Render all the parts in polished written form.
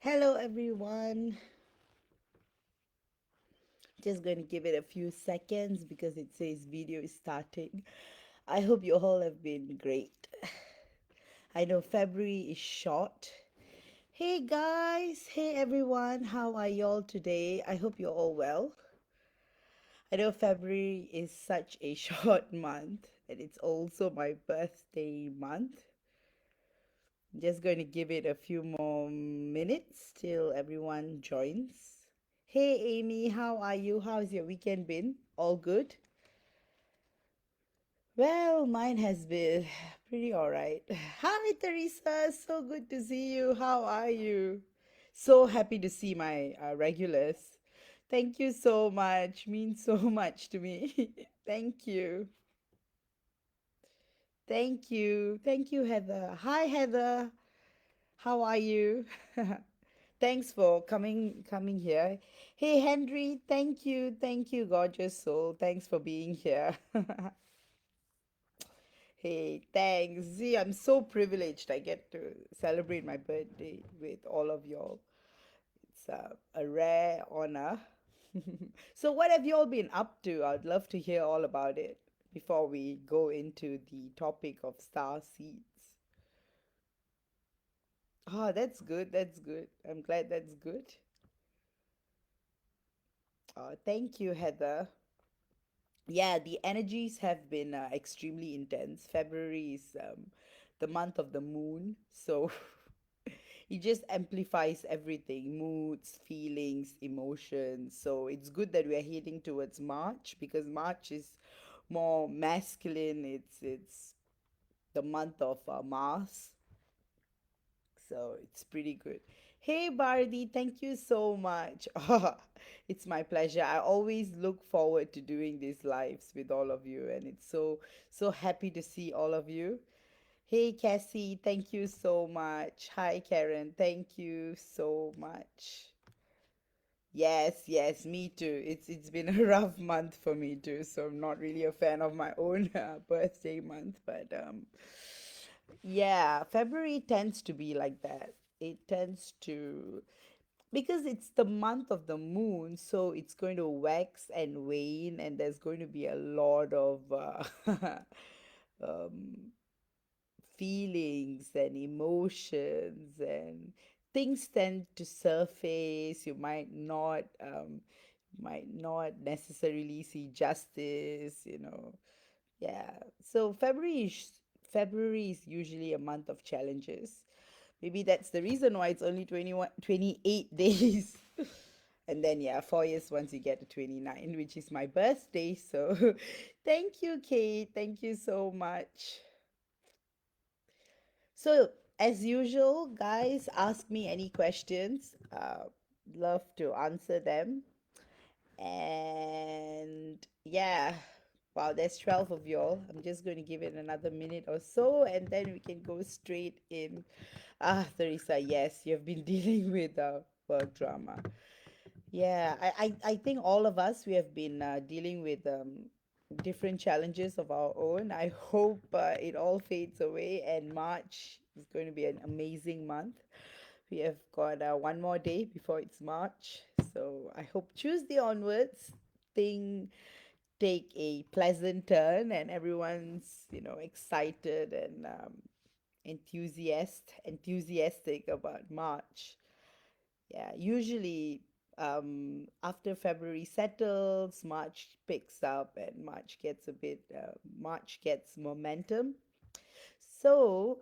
Hello, everyone. Just going to give it a few seconds because it says video is starting. I hope you all have been great. I know February is short. Hey, guys. Hey, everyone. How are y'all today? I hope you're all well. I know February is such a short month, and it's also my birthday month. Just going to give it a few more minutes till everyone joins. Hey Amy, how are you? How's your weekend been? All good? Well, mine has been pretty all right. Hi Teresa, so good to see you. How are you? So happy to see my regulars. Thank you so much. Means so much to me. Thank you. Thank you. Thank you, Heather. Hi Heather. How are you? Thanks for coming here. Hey Henry, thank you. Thank you, gorgeous soul. Thanks for being here. Hey, thanks. See, I'm so privileged. I get to celebrate my birthday with all of y'all. It's a rare honor. So, what have you all been up to? I'd love to hear all about it before we go into the topic of star seeds. Oh, that's good. That's good. I'm glad that's good. Thank you, Heather. Yeah, the energies have been extremely intense. February is the month of the moon, so it just amplifies everything: moods, feelings, emotions. So it's good that we're heading towards March because March is more masculine. It's the month of Mars, so it's pretty good. Hey Bardi, thank you so much. It's my pleasure. I always look forward to doing these lives with all of you, and it's so happy to see all of you. Hey Cassie, thank you so much. Hi Karen, thank you so much. Yes, yes, me too. It's been a rough month for me too, so I'm not really a fan of my own birthday month, but yeah, February tends to be like that. It tends to because it's the month of the moon, so it's going to wax and wane, and there's going to be a lot of um, feelings and emotions, and things tend to surface. You might not necessarily see justice, yeah. So February is usually a month of challenges. Maybe that's the reason why it's only 21, 28 days. And then, yeah, 4 years once you get to 29, which is my birthday. So thank you, Kate. Thank you so much. So, as usual, guys, ask me any questions. Love to answer them. And yeah, wow, there's 12 of y'all. I'm just going to give it another minute or so, and then we can go straight in. Ah, Teresa, yes, you've been dealing with work drama. Yeah, I think all of us, we have been dealing with different challenges of our own. I hope it all fades away, and March is going to be an amazing month. We have got one more day before it's March, so I hope Tuesday onwards thing take a pleasant turn, and everyone's excited and enthusiastic about March. Yeah, usually after February settles, March picks up and March gets momentum. So,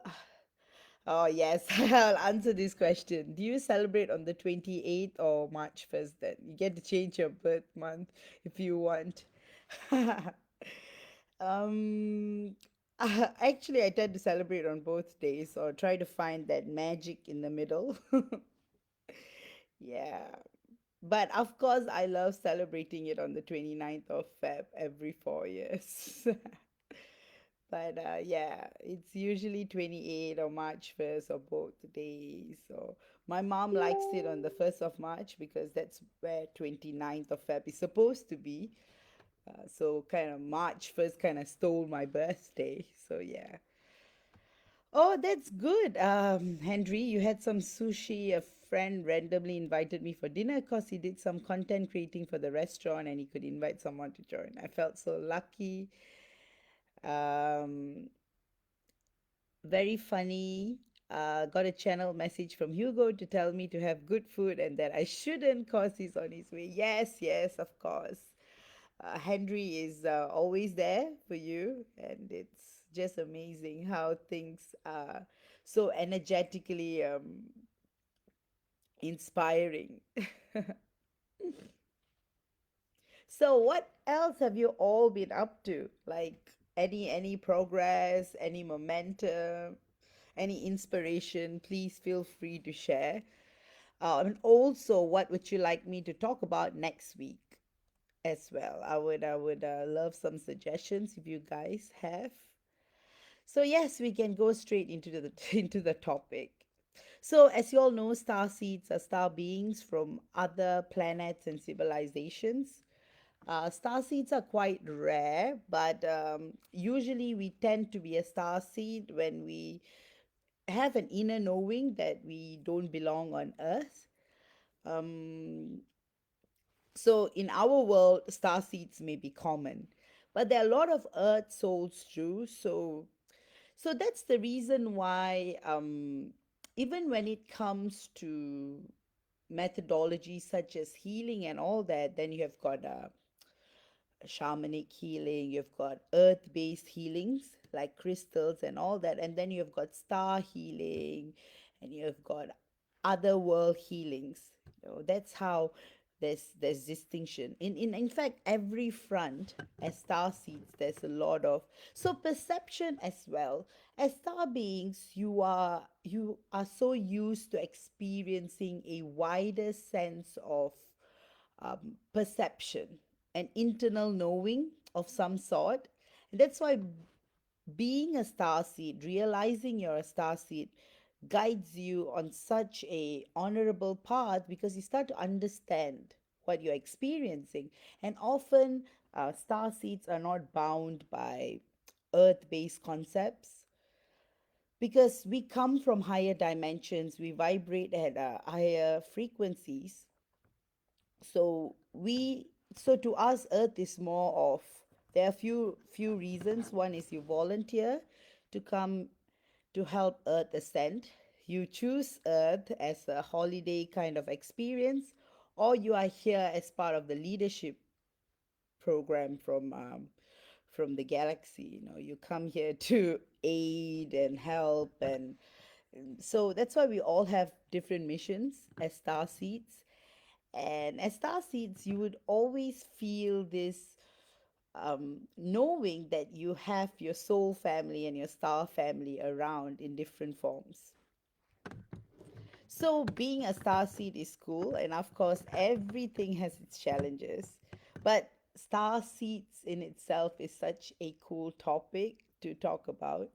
oh yes, I'll answer this question. Do you celebrate on the 28th or March 1st then? You get to change your birth month if you want. Um, actually, I tend to celebrate on both days or try to find that magic in the middle. Yeah. But of course, I love celebrating it on the 29th of Feb every 4 years. But yeah, it's usually 28 or March 1st or both days. So my mom likes it on the 1st of March because that's where 29th of Feb is supposed to be. So kind of March 1st kind of stole my birthday. So yeah. Oh, that's good. Henry, you had some sushi. A friend randomly invited me for dinner because he did some content creating for the restaurant and he could invite someone to join. I felt so lucky. Um, Very funny. Got a channel message from Hugo to tell me to have good food and that I shouldn't because he's on his way. Yes, yes, of course. Henry is always there for you, and it's just amazing how things are so energetically inspiring. So, what else have you all been up to? Like any progress, any momentum, any inspiration? Please feel free to share. And also, what would you like me to talk about next week as well? I would love some suggestions if you guys have. So yes, we can go straight into the into the topic. So as you all know, star seeds are star beings from other planets and civilizations. Star seeds are quite rare, but usually we tend to be a star seed when we have an inner knowing that we don't belong on Earth. Um, so in our world, star seeds may be common, but there are a lot of Earth souls too. So that's the reason why, even when it comes to methodologies such as healing and all that, then you have got shamanic healing, you've got earth based healings like crystals and all that, and then you've got star healing and you've got other world healings. That's how there's distinction in fact every front. As star seeds, there's a lot of so perception as well. As star beings, you are so used to experiencing a wider sense of perception, an internal knowing of some sort. And that's why being a star seed, realizing you're a star seed, guides you on such a honorable path because you start to understand what you're experiencing. And often, star seeds are not bound by earth based concepts because we come from higher dimensions, we vibrate at higher frequencies. So to us, earth is more of, there are few reasons. One is you volunteer to come to help earth ascend. You choose earth as a holiday kind of experience, or you are here as part of the leadership program from the galaxy. You come here to aid and help, and so that's why we all have different missions as star seeds. And as star seeds, you would always feel this knowing that you have your soul family and your star family around in different forms. So, being a star seed is cool, and of course, everything has its challenges. But star seeds in itself is such a cool topic to talk about.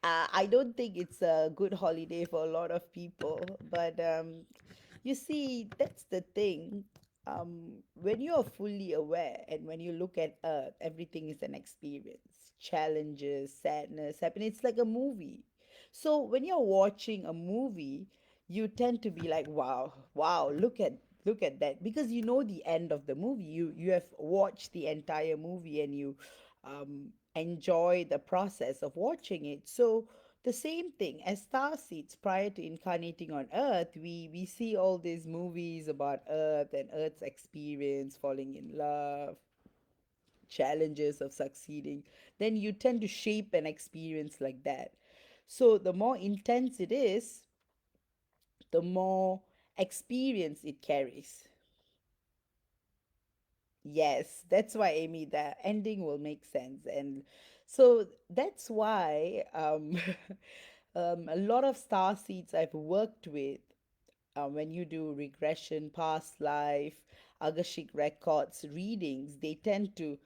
I don't think it's a good holiday for a lot of people, but you see, that's the thing. When you're fully aware and when you look at Earth, everything is an experience. Challenges, sadness, happen. It's like a movie. So when you're watching a movie, you tend to be like, wow, wow, look at that, because you know the end of the movie. You have watched the entire movie and you enjoy the process of watching it. So the same thing as star seeds, prior to incarnating on Earth, we see all these movies about Earth and Earth's experience, falling in love, challenges of succeeding. Then you tend to shape an experience like that. So the more intense it is, the more experience it carries. Yes, that's why, Amy, the ending will make sense. And so that's why a lot of star seeds I've worked with, when you do regression, past life, Akashic records, readings, they tend to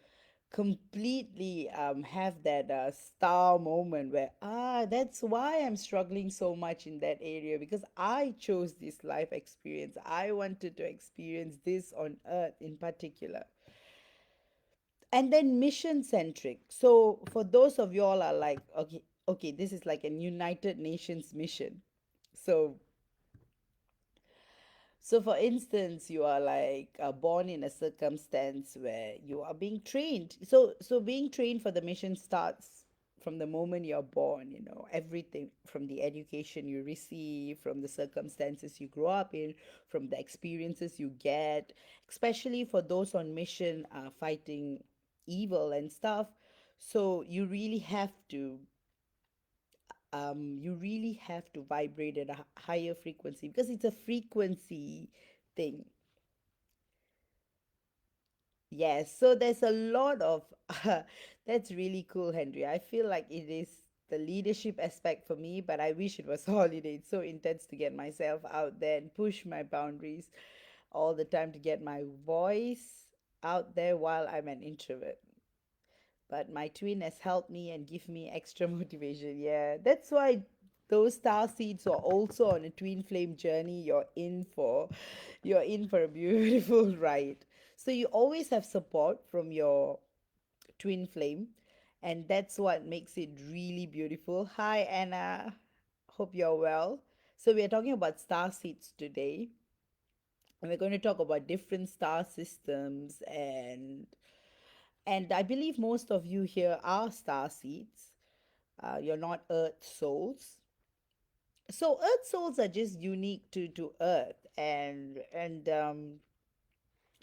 completely have that star moment where, that's why I'm struggling so much in that area, because I chose this life experience. I wanted to experience this on Earth in particular. And then mission centric. So for those of y'all are like, okay, okay, this is like a United Nations mission. So so, for instance, you are like born in a circumstance where you are being trained. So being trained for the mission starts from the moment you're born. You know, everything from the education you receive, from the circumstances you grow up in, from the experiences you get, especially for those on mission fighting evil and stuff. So you really have to vibrate at a higher frequency because it's a frequency thing. Yes, so there's a lot of that's really cool, Henry. I feel like it is the leadership aspect for me, but I wish it was holiday. It's so intense to get myself out there and push my boundaries all the time to get my voice out there while I'm an introvert. But my twin has helped me and give me extra motivation. Yeah, that's why those star seeds are also on a twin flame journey. You're in for a beautiful ride. So you always have support from your twin flame, and that's what makes it really beautiful. Hi, Anna. Hope you're well. So we are talking about star seeds today, and we're going to talk about different star systems, and I believe most of you here are star seeds. You're not earth souls. So earth souls are just unique to earth, and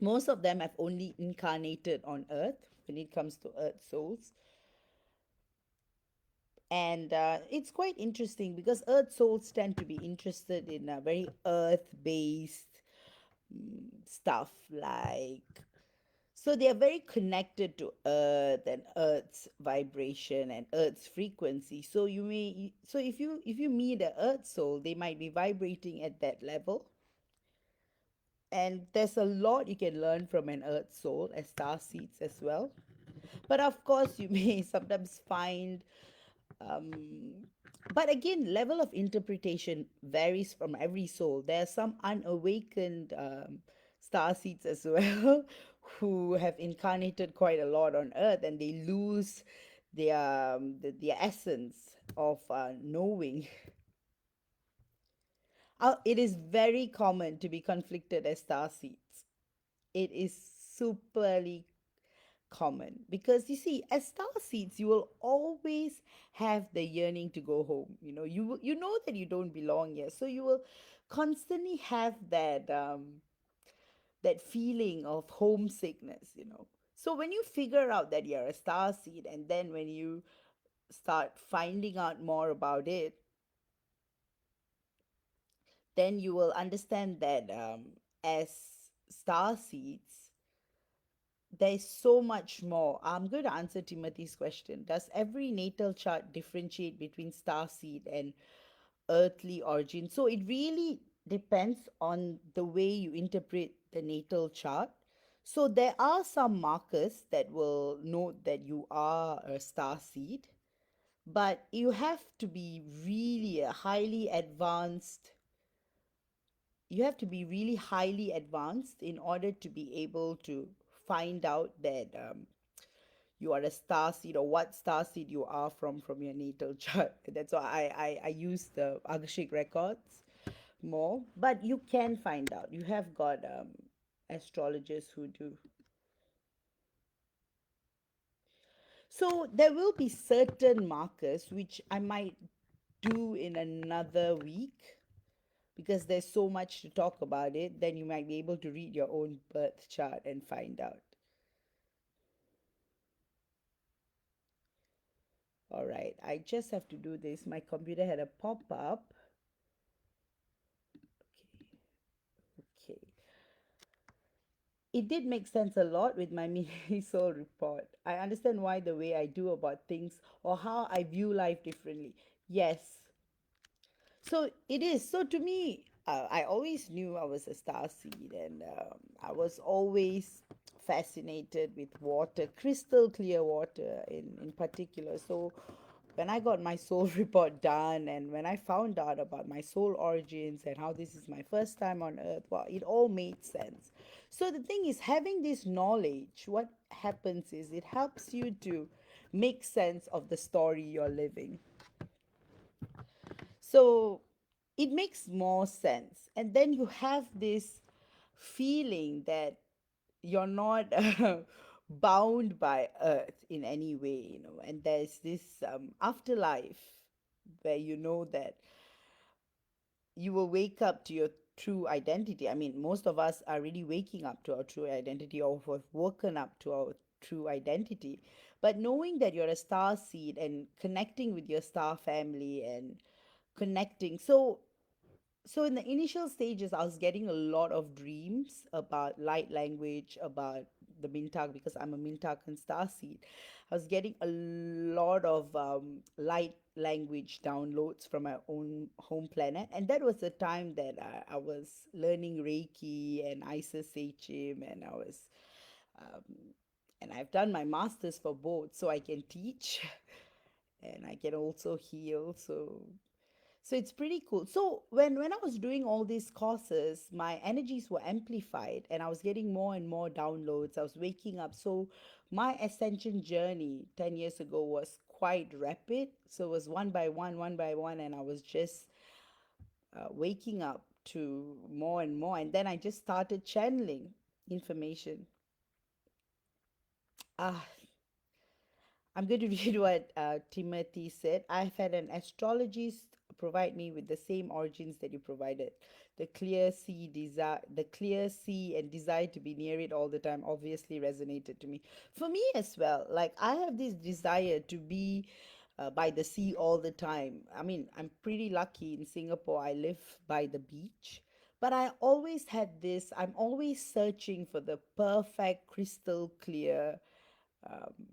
most of them have only incarnated on earth when it comes to earth souls. And it's quite interesting because earth souls tend to be interested in a very earth based stuff, like, so they are very connected to earth and earth's vibration and earth's frequency. So if you meet a earth soul, they might be vibrating at that level. And there's a lot you can learn from an earth soul as star seeds as well. But of course, you may sometimes find, um, but again, level of interpretation varies from every soul. There are some unawakened star seeds as well who have incarnated quite a lot on earth, and they lose their essence of knowing. It is very common to be conflicted as star seeds. It is superly common because you see, as star seeds, you will always have the yearning to go home. You know that you don't belong here, so you will constantly have that feeling of homesickness. So when you figure out that you're a star seed, and then when you start finding out more about it, then you will understand that, as star seeds, there's so much more. I'm going to answer Timothy's question. Does every natal chart differentiate between star seed and earthly origin? So it really depends on the way you interpret the natal chart. So there are some markers that will note that you are a star seed, but you have to be really a highly advanced. You have to be really highly advanced in order to be able to find out that, you are a star seed, or what star seed you are from your natal chart. That's why I use the Akashic records more, but you can find out. You have got astrologers who do. So there will be certain markers which I might do in another week because there's so much to talk about it. Then you might be able to read your own birth chart and find out. All right, I just have to do this. My computer had a pop up. Okay, okay. It did make sense a lot with my mini soul report. I understand why the way I do about things or how I view life differently. Yes. So it is. So to me, I always knew I was a star seed, and I was always fascinated with water, crystal clear water in particular. So when I got my soul report done, and when I found out about my soul origins and how this is my first time on earth, well, it all made sense. So the thing is, having this knowledge, what happens is it helps you to make sense of the story you're living. So it makes more sense. And then you have this feeling that you're not bound by earth in any way, and there's this afterlife where you know that you will wake up to your true identity. I mean, most of us are really waking up to our true identity, or have woken up to our true identity. But knowing that you're a star seed and connecting with your star family and connecting. So in the initial stages, I was getting a lot of dreams about light language, about the Mintak, because I'm a Mintak and starseed. I was getting a lot of light language downloads from my own home planet, and that was the time that I was learning Reiki and Isis Sechim, um, and I've done my masters for both, so I can teach and I can also heal. So it's pretty cool. So when I was doing all these courses, my energies were amplified and I was getting more and more downloads. I was waking up. So my ascension journey 10 years ago was quite rapid. So it was one by one, and I was just waking up to more and more. And then I just started channeling information. Ah, I'm going to read what Timothy said. I've had an astrologist provide me with the same origins that you provided. The clear sea and desire to be near it all the time obviously resonated to me. For me as well, like I have this desire to be by the sea all the time. I mean, I'm pretty lucky in Singapore. I live by the beach. But I always had this, I'm always searching for the perfect crystal clear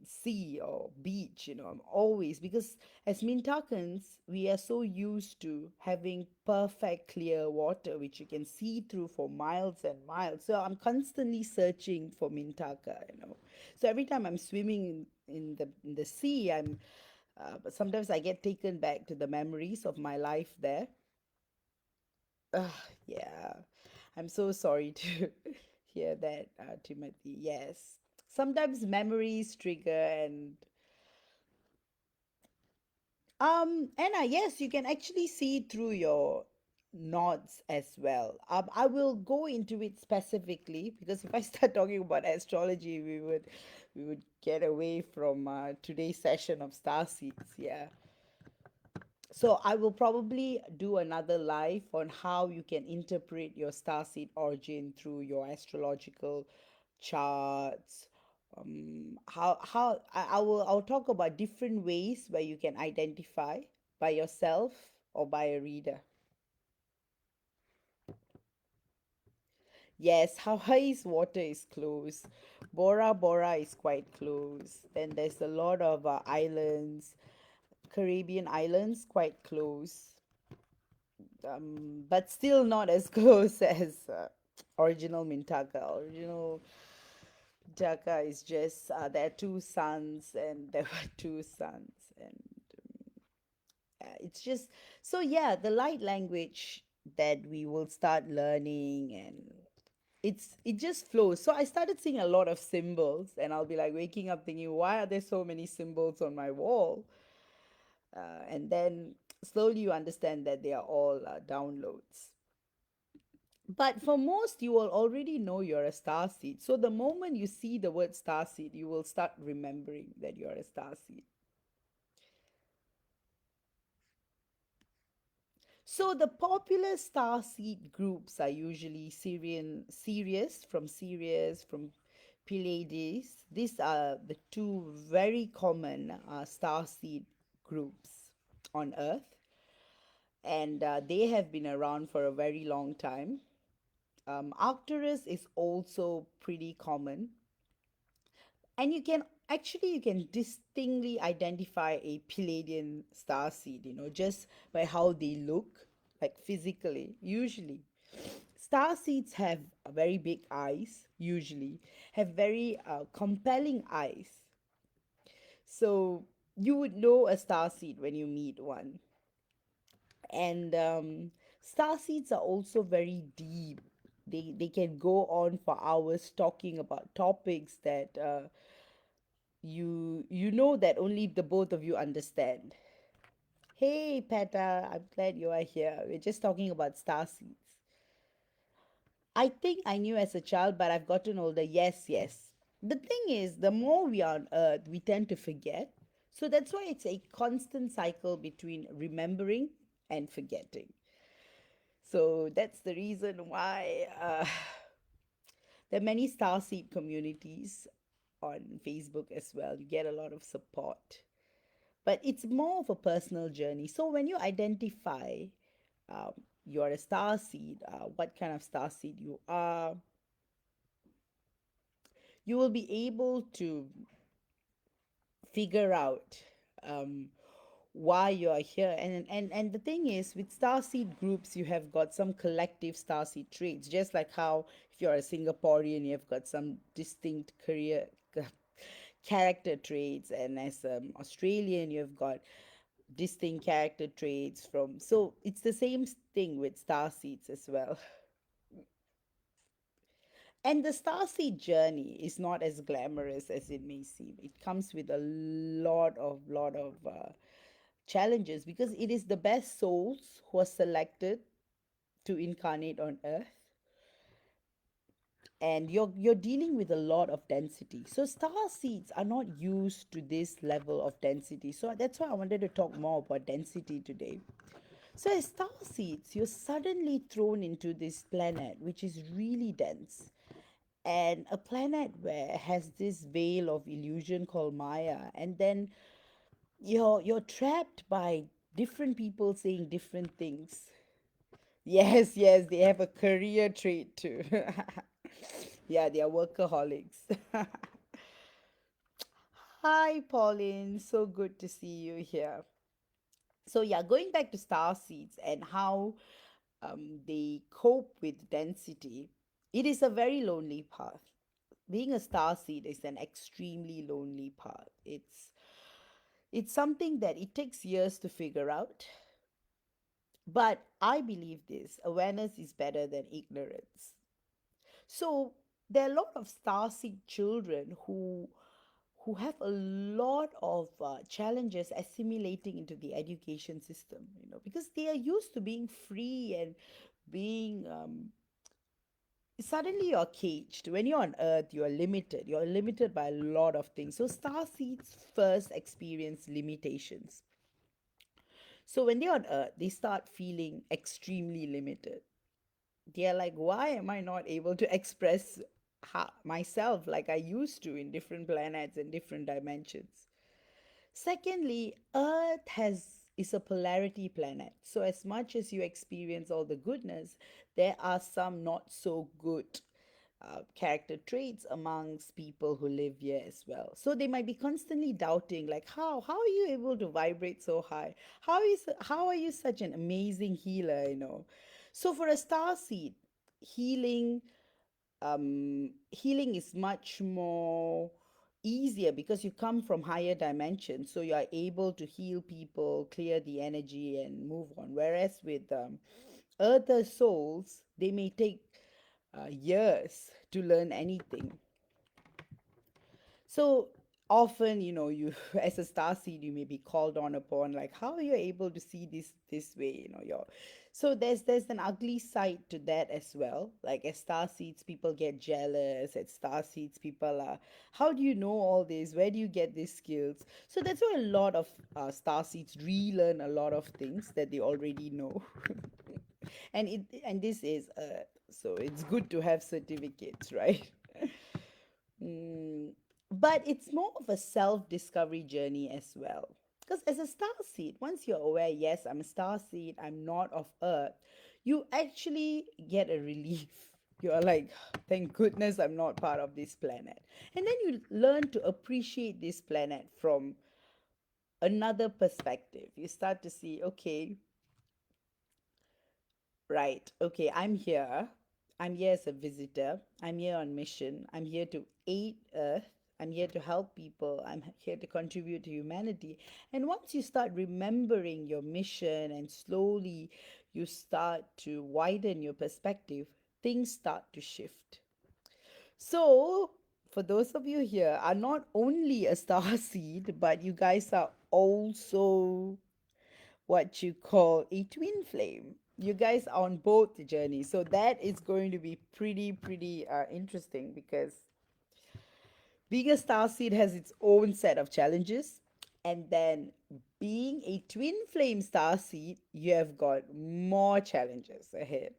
sea or beach. I'm always, because as Mintakans, we are so used to having perfect clear water which you can see through for miles and miles. So I'm constantly searching for Mintaka. So every time I'm swimming in the sea, sometimes I get taken back to the memories of my life there. Yeah, I'm so sorry to hear that, Timothy. Yes, sometimes memories trigger, and Anna, yes, you can actually see through your nods as well. I will go into it specifically, because if I start talking about astrology, we would get away from today's session of star seeds. Yeah. So I will probably do another live on how you can interpret your starseed origin through your astrological charts. I'll talk about different ways where you can identify by yourself or by a reader. Yes, Hawaii's water is close. Bora Bora is quite close. Then there's a lot of islands, Caribbean islands, quite close. But still not as close as original Mintaka. Original Mintaka is just there are two sons, and there were two sons, and it's just so yeah. The light language that we will start learning, and it just flows. So I started seeing a lot of symbols, and I'll be like waking up thinking, why are there so many symbols on my wall? And then slowly you understand that they are all downloads. But for most, you will already know you're a star seed. So the moment you see the word star seed, you will start remembering that you're a star seed. So the popular star seed groups are usually Sirius, from Pleiades. These are the two very common star seed groups on Earth, and they have been around for a very long time. Arcturus is also pretty common, and you can distinctly identify a Palladian star seed, just by how they look, like physically. Usually, star seeds have very big eyes. Usually, have very compelling eyes. So you would know a star seed when you meet one. And star seeds are also very deep. They can go on for hours talking about topics that you know that only the both of you understand. Hey, Peta, I'm glad you are here. We're just talking about star seeds. I think I knew as a child, but I've gotten older. Yes, yes. The thing is, the more we are on Earth, we tend to forget. So that's why it's a constant cycle between remembering and forgetting. So that's the reason why there are many starseed communities on Facebook as well. You get a lot of support, but it's more of a personal journey. So when you identify um, you're a starseed, what kind of starseed you are, you will be able to figure out um, why you're here. And the thing is, with starseed groups, you have got some collective starseed traits, just like how if you're a Singaporean, you've got some distinct career character traits, and as an Australian, you've got distinct character traits from. So it's the same thing with starseeds as well. And the starseed journey is not as glamorous as it may seem. It comes with a lot of challenges because it is the best souls who are selected to incarnate on Earth, and you're dealing with a lot of density. So star seeds are not used to this level of density. So that's why I wanted to talk more about density today. So as star seeds, you're suddenly thrown into this planet which is really dense, and a planet where has this veil of illusion called Maya, and then you're trapped by different people saying different things. Yes, yes, they have a career trait too. Yeah, they are workaholics. Hi, Pauline. So good to see you here. So, yeah, going back to star seeds and how they cope with density, it is a very lonely path. Being a star seed is an extremely lonely path. It's something that it takes years to figure out. But I believe this awareness is better than ignorance. So there are a lot of starseed children who have a lot of challenges assimilating into the education system, because they are used to being free and being suddenly you're caged. When you're on Earth, you're limited by a lot of things. So starseeds first experience limitations. So when they're on Earth, they start feeling extremely limited. They're like, why am I not able to express myself like I used to in different planets and different dimensions? Secondly, Earth has is a polarity planet. So as much as you experience all the goodness, there are some not so good character traits amongst people who live here as well. So they might be constantly doubting, like, how are you able to vibrate so high? How are you such an amazing healer? So for a star seed, healing healing is much more easier because you come from higher dimensions, so you are able to heal people, clear the energy, and move on. Whereas with earther souls, they may take years to learn anything. So often, you as a star seed, you may be called on upon, like, how are you able to see this way? You're so there's an ugly side to that as well. Like as star seeds, people get jealous. At star seeds, people are, how do you know all this? Where do you get these skills? So that's why a lot of star seeds relearn a lot of things that they already know. And this is so it's good to have certificates, right? Mm, but it's more of a self discovery journey as well. Because as a star seed, once you're aware, yes, I'm a star seed, I'm not of Earth, you actually get a relief. You're like, thank goodness I'm not part of this planet. And then you learn to appreciate this planet from another perspective. You start to see, okay, right. Okay, I'm here. I'm here as a visitor. I'm here on mission. I'm here to aid Earth. I'm here to help people. I'm here to contribute to humanity. And once you start remembering your mission and slowly you start to widen your perspective, things start to shift. So, for those of you here are not only a star seed, but you guys are also what you call a twin flame. You guys are on both the journey. So that is going to be pretty interesting because being a star seed has its own set of challenges. And then being a twin flame star seed, you have got more challenges ahead.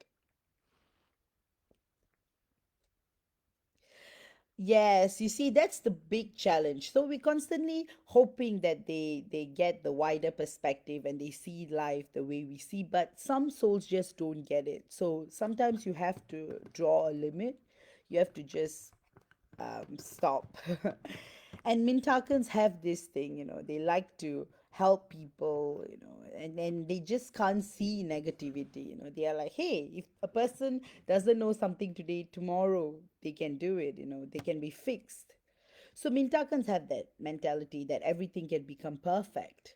Yes, you see, that's the big challenge. So we're constantly hoping that they get the wider perspective and they see life the way we see, but some souls just don't get it. So sometimes you have to draw a limit. You have to just stop. And Mintakans have this thing, they like to help people, and they just can't see negativity. They are like, hey, if a person doesn't know something today, tomorrow they can do it, they can be fixed. So Mintakans have that mentality that everything can become perfect.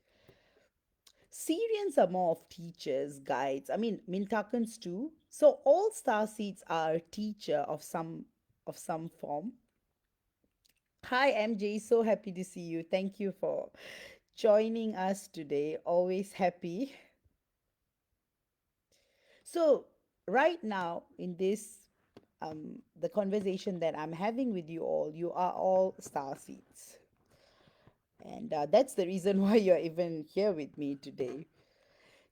Syrians are more of teachers, guides. I mean, Mintakans too. So all star seeds are a teacher of some form. Hi, MJ. So happy to see you. Thank you for joining us today. Always happy. So, right now, in this, the conversation that I'm having with you all, you are all star seeds. And that's the reason why you're even here with me today.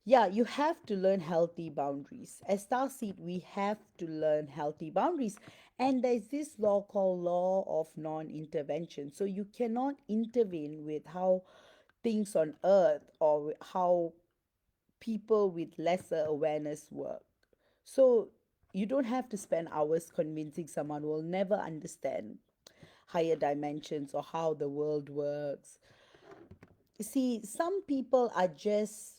Yeah, you have to learn healthy boundaries. As star seed, we have to learn healthy boundaries. And there's this law called law of non-intervention. So you cannot intervene with how things on earth or how people with lesser awareness work. So you don't have to spend hours convincing someone who will never understand higher dimensions or how the world works. You see, some people are just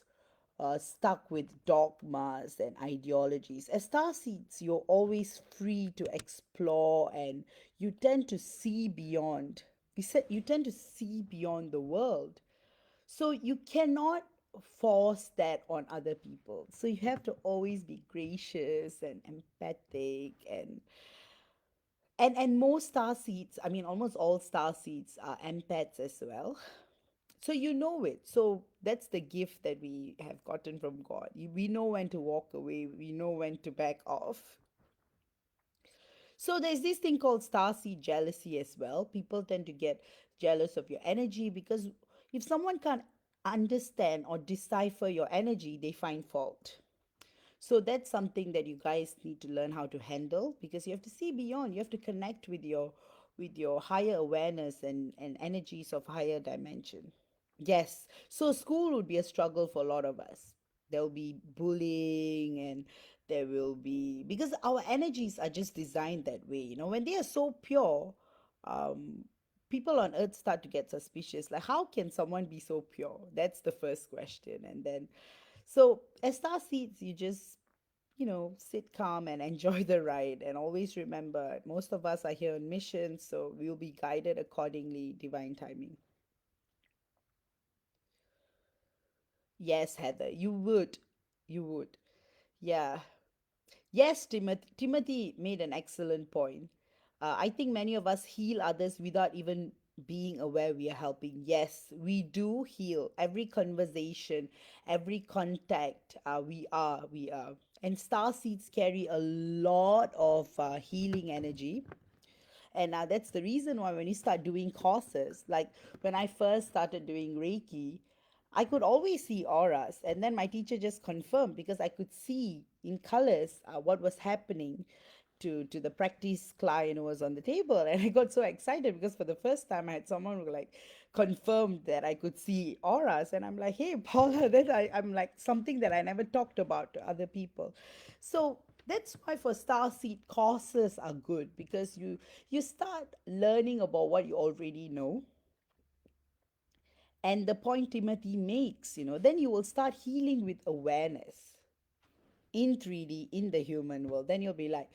stuck with dogmas and ideologies. As starseeds, you're always free to explore and you tend to see beyond. You tend to see beyond the world. So you cannot force that on other people. So you have to always be gracious and empathetic and most star seeds, I mean almost all star seeds are empaths as well. So you know it. So that's the gift that we have gotten from God. We know when to walk away, we know when to back off. So there's this thing called starseed jealousy as well. People tend to get jealous of your energy because if someone can't understand or decipher your energy, they find fault. So that's something that you guys need to learn how to handle because you have to see beyond. You have to connect with your higher awareness and energies of higher dimension. Yes. So school would be a struggle for a lot of us. There will be bullying and there will be because our energies are just designed that way. When they are so pure, um, people on earth start to get suspicious. Like, how can someone be so pure? That's the first question. And then, so as star seeds, you just, sit calm and enjoy the ride. And always remember, most of us are here on mission, so we'll be guided accordingly, divine timing. Yes, Heather, you would. You would. Yeah. Yes, Timothy made an excellent point. I think many of us heal others without even being aware we are helping. Yes, we do heal. Every conversation, every contact, we are. And star seeds carry a lot of healing energy. And that's the reason why when you start doing courses, like when I first started doing Reiki, I could always see auras. And then my teacher just confirmed because I could see in colors what was happening to the practice client who was on the table. And I got so excited because for the first time I had someone who like confirmed that I could see auras. And I'm like, hey, Paula, I'm like something that I never talked about to other people. So that's why for starseed courses are good because you start learning about what you already know and the point Timothy makes, then you will start healing with awareness in 3D in the human world. Then you'll be like,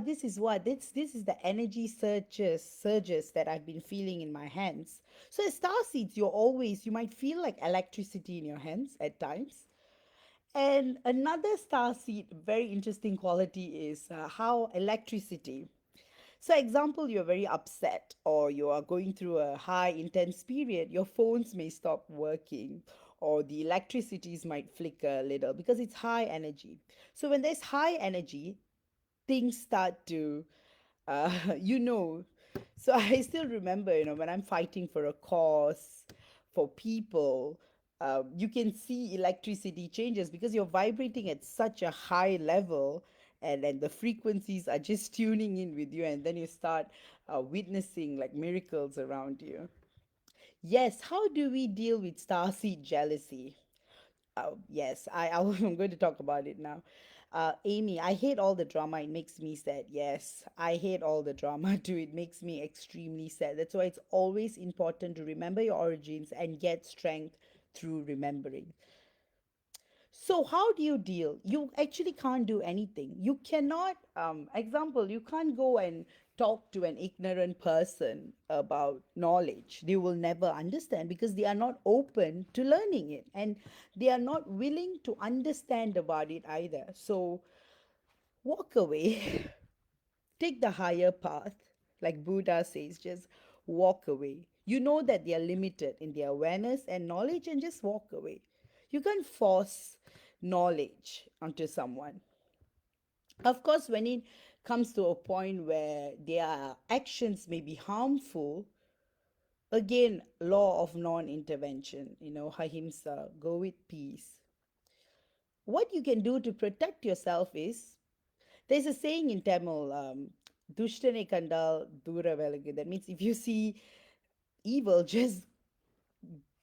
this is what this is the energy surges that I've been feeling in my hands. So as starseeds, you might feel like electricity in your hands at times. And another star seed, very interesting quality is how electricity. So, example, you're very upset or you are going through a high intense period, your phones may stop working or the electricities might flicker a little because it's high energy. So, when there's high energy, things start to you know. So I still remember, when I'm fighting for a cause, for people, you can see electricity changes because you're vibrating at such a high level, and the frequencies are just tuning in with you, and then you start witnessing like miracles around you. Yes, how do we deal with starseed jealousy? Oh, yes, I'm going to talk about it now. Amy, I hate all the drama. It makes me sad. Yes, I hate all the drama too. It makes me extremely sad. That's why it's always important to remember your origins and get strength through remembering. So how do you deal? You actually can't do anything. You cannot, example, you can't go and talk to an ignorant person about knowledge. They will never understand because they are not open to learning it and they are not willing to understand about it either. So walk away, take the higher path. Like Buddha says, just walk away. You know that they are limited in their awareness and knowledge, and just walk away. You can't force knowledge onto someone. Of course, when it comes to a point where their actions may be harmful, again, law of non intervention, ahimsa, go with peace. What you can do to protect yourself is there's a saying in Tamil, Dushtane Kandal Dura Velagu. That means if you see evil, just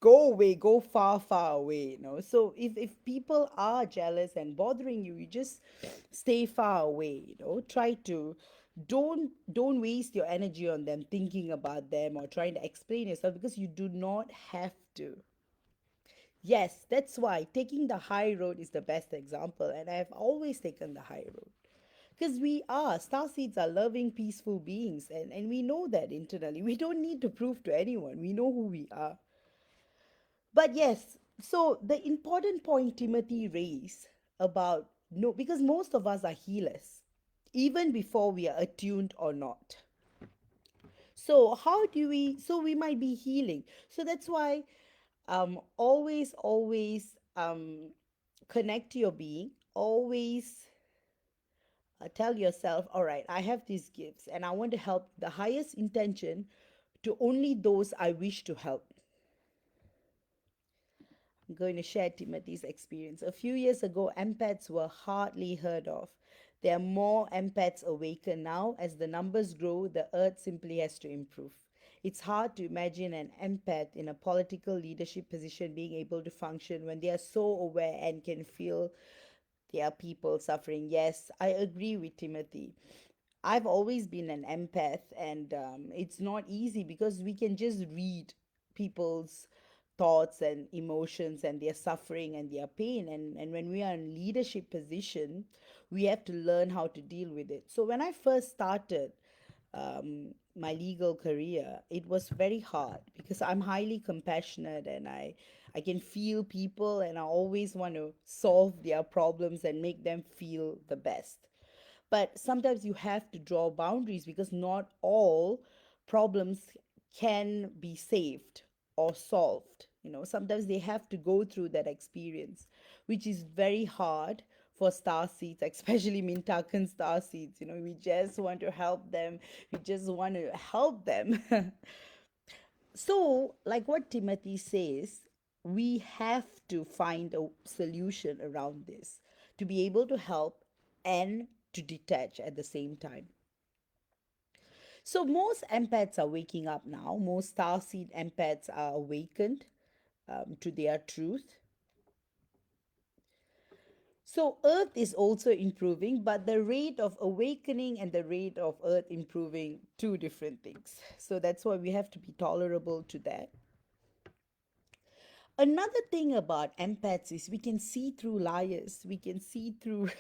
go away, go far, far away. So if people are jealous and bothering you, you just stay far away. Try to don't waste your energy on them thinking about them or trying to explain yourself because you do not have to. Yes, that's why taking the high road is the best example, and I've always taken the high road. Because we are, starseeds are loving, peaceful beings, and we know that internally. We don't need to prove to anyone. We know who we are. But yes, so the important point Timothy raised about no, because most of us are healers, even before we are attuned or not. So how do we? So we might be healing. So that's why, always connect to your being. Always tell yourself, all right, I have these gifts, and I want to help the highest intention to only those I wish to help. I'm going to share Timothy's experience. A few years ago, empaths were hardly heard of. There are more empaths awakened now. As the numbers grow, the earth simply has to improve. It's hard to imagine an empath in a political leadership position being able to function when they are so aware and can feel there are people suffering. Yes, I agree with Timothy. I've always been an empath, and it's not easy because we can just read people's thoughts and emotions and their suffering and their pain. And when we are in leadership position, we have to learn how to deal with it. So when I first started my legal career, it was very hard because I'm highly compassionate and I can feel people and I always want to solve their problems and make them feel the best. But sometimes you have to draw boundaries because not all problems can be saved or solved. Sometimes they have to go through that experience, which is very hard for star seeds, especially Mintakan star seeds. We just want to help them. We just want to help them. So, like what Timothy says, we have to find a solution around this to be able to help and to detach at the same time. So, most empaths are waking up now. Most starseed empaths are awakened to their truth. So, Earth is also improving, but the rate of awakening and the rate of Earth improving, two different things. So, that's why we have to be tolerable to that. Another thing about empaths is we can see through liars. We can see through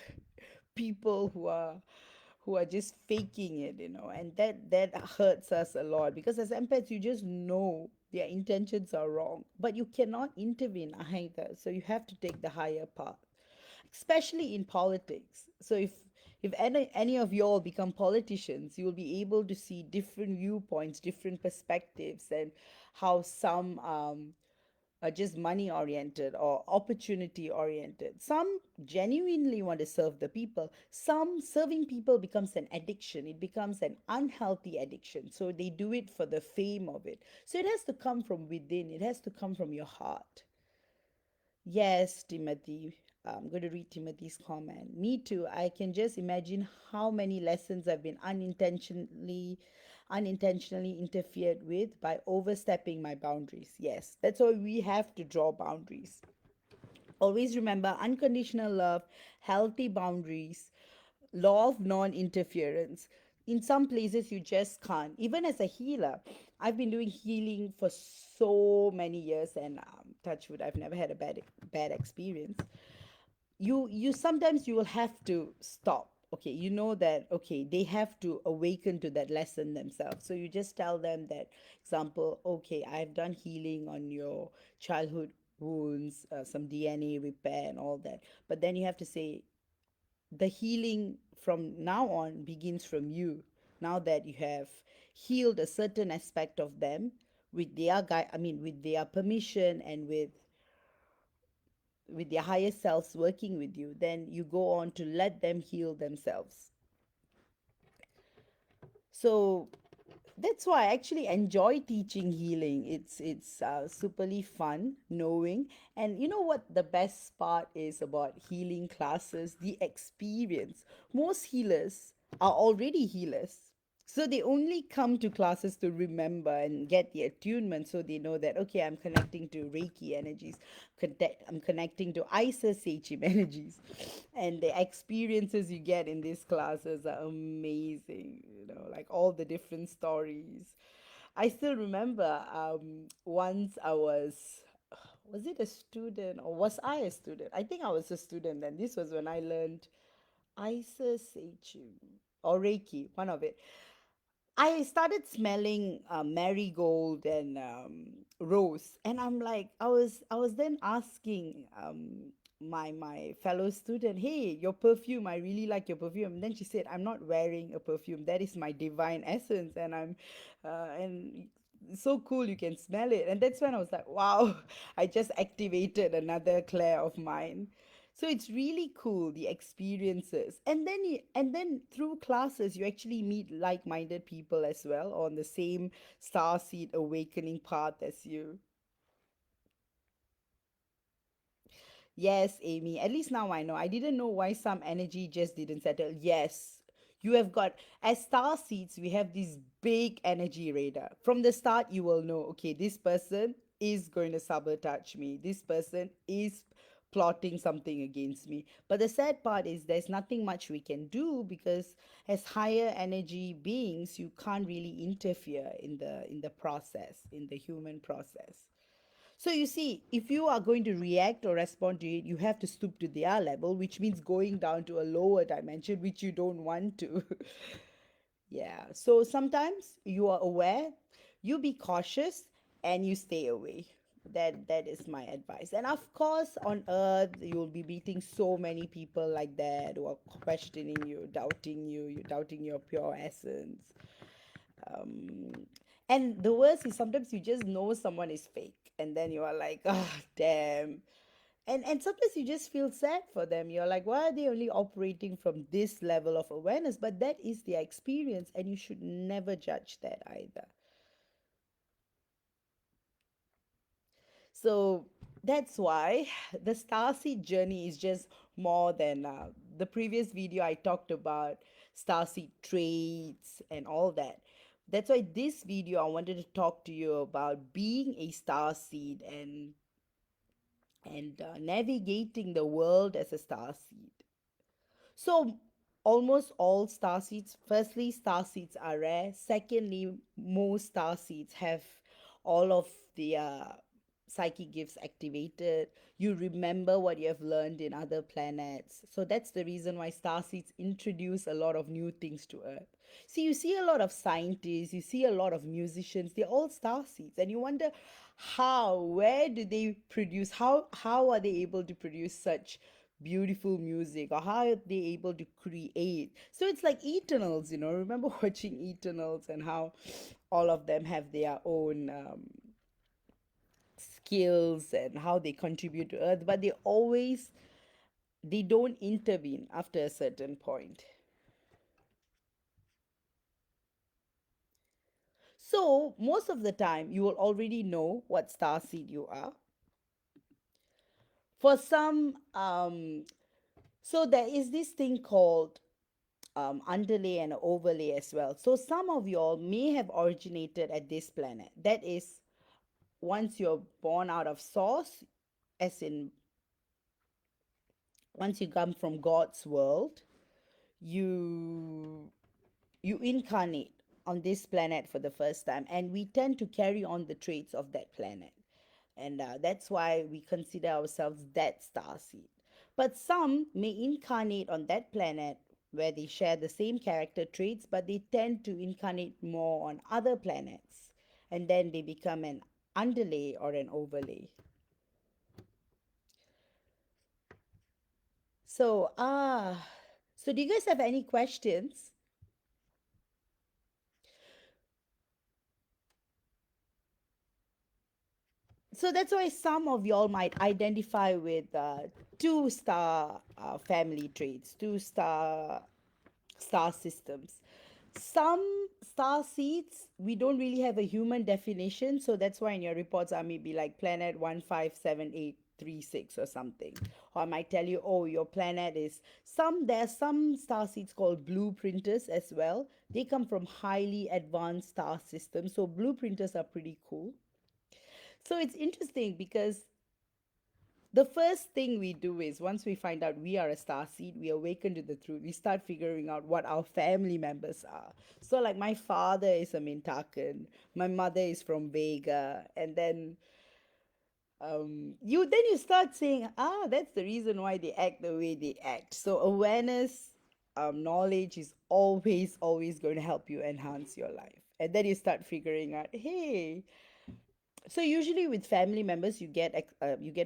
people who are just faking it, and that hurts us a lot because as empaths you just know their intentions are wrong, but you cannot intervene either. So you have to take the higher path. especially in politics. So if any of y'all become politicians, you will be able to see different viewpoints, different perspectives, and how some are just money oriented or opportunity oriented. Some genuinely want to serve the people. Some serving people becomes an addiction. It becomes an unhealthy addiction. So they do it for the fame of it. So it has to come from within, it has to come from your heart. Yes, Timothy. I'm going to read Timothy's comment. Me too. I can just imagine how many lessons I've been unintentionally interfered with by overstepping my boundaries. Yes, that's why we have to draw boundaries. Always remember unconditional love, healthy boundaries, law of non interference. In some places, you just can't. Even as a healer, I've been doing healing for so many years, and touch wood, I've never had a bad experience. You sometimes you will have to stop. Okay, you know that, okay, they have to awaken to that lesson themselves, so you just tell them that, example, okay, I've done healing on your childhood wounds, some DNA repair and all that, but then you have to say the healing from now on begins from you. Now that you have healed a certain aspect of them with their guide, I mean with their permission, and with their higher selves working with you, then you go on to let them heal themselves. So that's why I actually enjoy teaching healing. It's superly fun knowing. And you know what the best part is about healing classes? The experience. Most healers are already healers. So they only come to classes to remember and get the attunement, so they know that, okay, I'm connecting to Reiki energies, I'm connecting to Isis Sachim energies. And the experiences you get in these classes are amazing, like all the different stories. I still remember once I was it a student or was I a student? I think I was a student then. This was when I learned Isis Sachim or Reiki, one of it. I started smelling marigold and rose, and I'm like, I was then asking my fellow student, "Hey, your perfume, I really like your perfume." And then she said, "I'm not wearing a perfume. That is my divine essence, and so cool. You can smell it." And that's when I was like, "Wow, I just activated another Claire of mine." So it's really cool, the experiences. And then through classes you actually meet like-minded people as well on the same starseed awakening path as you. Yes, Amy. At least now I know. I didn't know why some energy just didn't settle. Yes, you have got, as star seeds, we have this big energy radar. From the start, you will know, okay, this person is going to sabotage me. This person is plotting something against me. But the sad part is there's nothing much we can do, because as higher energy beings, you can't really interfere in the process, in the human process. So you see, if you are going to react or respond to it, you have to stoop to their level, which means going down to a lower dimension, which you don't want to. Yeah. So sometimes you are aware, you be cautious, and you stay away. That is my advice. And of course, on earth, you'll be meeting so many people like that who are questioning you, you doubting your pure essence. um and the worst is sometimes you just know someone is fake, and then you are like, oh damn. And sometimes you just feel sad for them. You're like, why are they only operating from this level of awareness? But that is their experience, and you should never judge that either. So that's why the starseed journey is just more than the previous video I talked about starseed traits and all that. That's why this video I wanted to talk to you about being a starseed and navigating the world as a starseed. So almost all star seeds, firstly, star seeds are rare. Secondly, most star seeds have all of their psychic gifts activated. You remember what you have learned in other planets. So that's the reason why star seeds introduce a lot of new things to Earth. See, you see a lot of scientists, you see a lot of musicians, they're all star seeds, and you wonder where do they produce, how are they able to produce such beautiful music, or how are they able to create. So it's like Eternals, remember watching Eternals and how all of them have their own skills and how they contribute to Earth, but they don't intervene after a certain point. So most of the time you will already know what star seed you are. For some, so there is this thing called underlay and overlay as well. So some of y'all may have originated at this planet. That is, once you're born out of source, as in once you come from God's world, you you incarnate on this planet for the first time, and we tend to carry on the traits of that planet, and that's why we consider ourselves that star seed. But some may incarnate on that planet where they share the same character traits, but they tend to incarnate more on other planets, and then they become an underlay or an overlay. So so do you guys have any questions? So that's why some of y'all might identify with two star family traits, two star systems. Some star seeds, we don't really have a human definition, so that's why in your reports I may be like planet 157836 or something. Or I might tell you, oh, your planet is there's some star seeds called blueprinters as well. They come from highly advanced star systems, so blueprinters are pretty cool. So it's interesting because the first thing we do is once we find out we are a star seed, we awaken to the truth. We start figuring out what our family members are. So, like, my father is a Mintakan, my mother is from Vega, and then you start saying, that's the reason why they act the way they act. So awareness, knowledge is always going to help you enhance your life. And then you start figuring out, hey, so usually with family members you get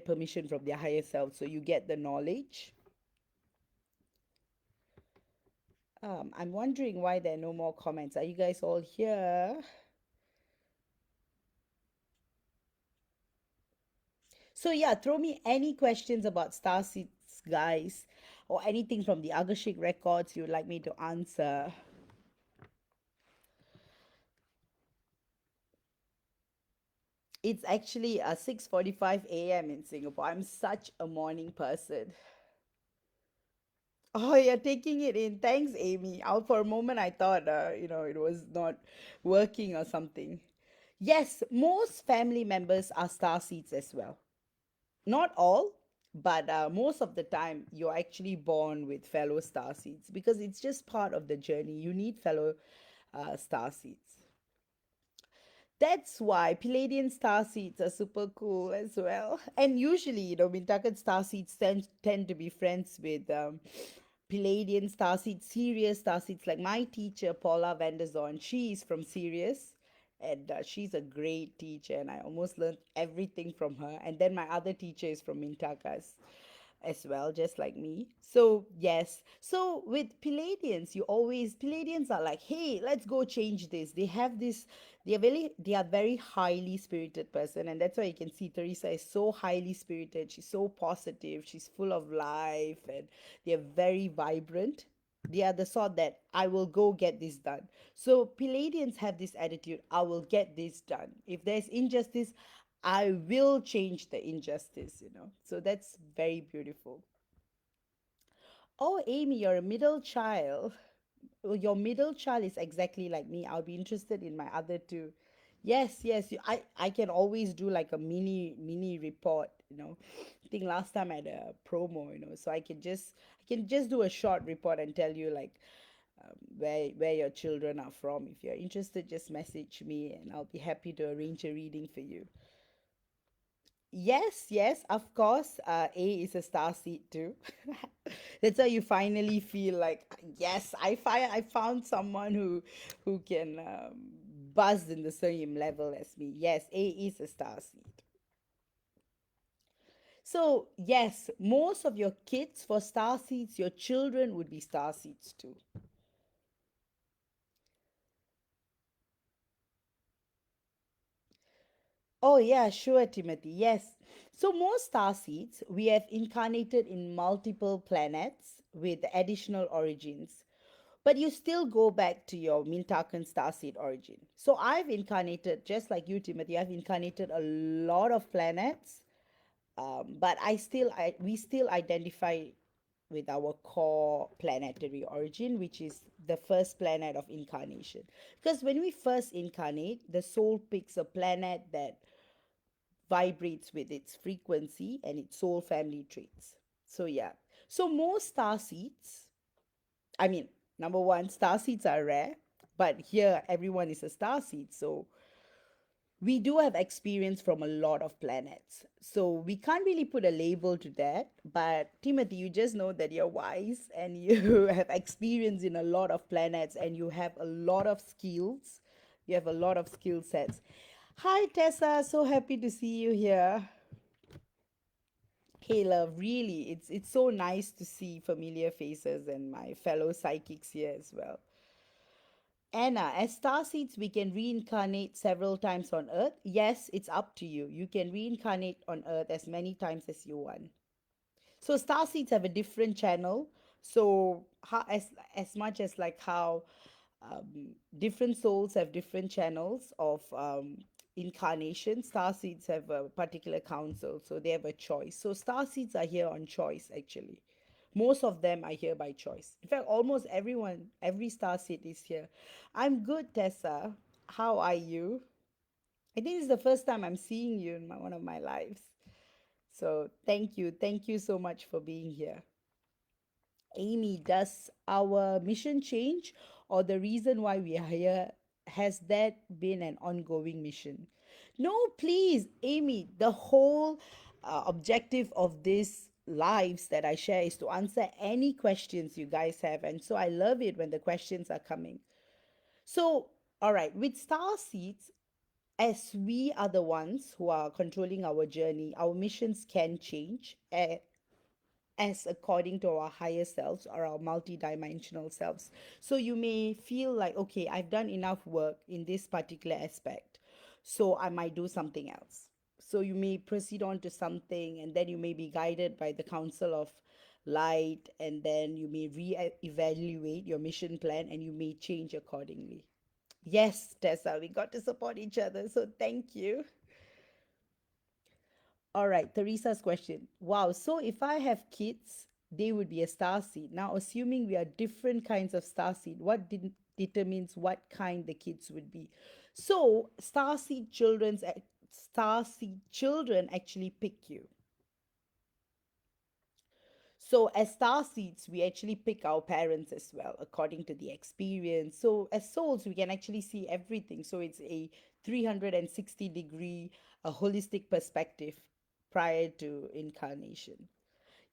permission from their higher self, so you get the knowledge. I'm wondering why there are no more comments. Are you guys all here? So yeah, throw me any questions about star seeds, guys, or anything from the Agashik records you'd like me to answer. It's actually 6:45 a.m. in Singapore. I'm such a morning person. Oh, you're taking it in. Thanks, Amy. For a moment, I thought, it was not working or something. Yes, most family members are star seeds as well. Not all, but most of the time, you're actually born with fellow star seeds because it's just part of the journey. You need fellow star seeds. That's why Palladian star seeds are super cool as well. And usually, Mintakan star seeds tend to be friends with Palladian star seeds, Sirius star seeds. Like my teacher, Paula Vanderzorn, she's from Sirius. And she's a great teacher, and I almost learned everything from her. And then my other teacher is from Mintakas as well, just like me. So, yes. So, with Palladians are like, hey, let's go change this. They are very highly spirited person. And that's why you can see Teresa is so highly spirited. She's so positive. She's full of life, and they're very vibrant. They are the sort that I will go get this done. So Palladians have this attitude, I will get this done. If there's injustice, I will change the injustice. So that's very beautiful. Oh, Amy, you're a middle child. Well, your middle child is exactly like me. I'll be interested in my other two. Yes, yes. I can always do like a mini report. I think last time I had a promo. So I can just do a short report and tell you like where your children are from. If you're interested, just message me and I'll be happy to arrange a reading for you. Yes, yes, of course. A is a star seed too. That's how you finally feel like, yes, I found someone who can buzz in the same level as me. Yes, A is a star seed. So, yes, most of your kids for star seeds, your children would be star seeds too. Oh, yeah, sure, Timothy. Yes. So, most star seeds we have incarnated in multiple planets with additional origins, but you still go back to your Mintakan starseed origin. So, I've incarnated, just like you, Timothy, I've incarnated a lot of planets, but we still identify with our core planetary origin, which is the first planet of incarnation. Because when we first incarnate, the soul picks a planet that vibrates with its frequency and its soul family traits. So, yeah. So, most star seeds, I mean, number one, star seeds are rare, but here everyone is a star seed. So, we do have experience from a lot of planets. So we can't really put a label to that. But Timothy, you just know that you're wise and you have experience in a lot of planets and you have a lot of skills. You have a lot of skill sets. Hi, Tessa. So happy to see you here. Hey, love, really, it's so nice to see familiar faces and my fellow psychics here as well. Anna, as starseeds, we can reincarnate several times on Earth. Yes, it's up to you. You can reincarnate on Earth as many times as you want. So starseeds have a different channel. So as much as like how different souls have different channels of incarnation, starseeds have a particular council, so they have a choice. So starseeds are here on choice actually. Most of them are here by choice. In fact, almost everyone, every starseed is here. I'm good, Tessa. How are you? I think it's the first time I'm seeing you in one of my lives. So thank you. Thank you so much for being here. Amy, does our mission change or the reason why we are here, has that been an ongoing mission? No, please, Amy, the whole objective of this lives that I share is to answer any questions you guys have. And so I love it when the questions are coming. So, all right, with star seeds, as we are the ones who are controlling our journey, our missions can change as according to our higher selves or our multidimensional selves. So you may feel like, okay, I've done enough work in this particular aspect, so I might do something else. So you may proceed on to something, and then you may be guided by the council of light, and then you may re-evaluate your mission plan and you may change accordingly. Yes, Tessa, we got to support each other, so thank you. All right, Teresa's question. Wow, so if I have kids, they would be a star seed. Now, assuming we are different kinds of star seed, what determines what kind the kids would be? So, star seed children actually pick you. So, as star seeds, we actually pick our parents as well, according to the experience. So, as souls, we can actually see everything. So, it's a 360-degree, a holistic perspective prior to incarnation.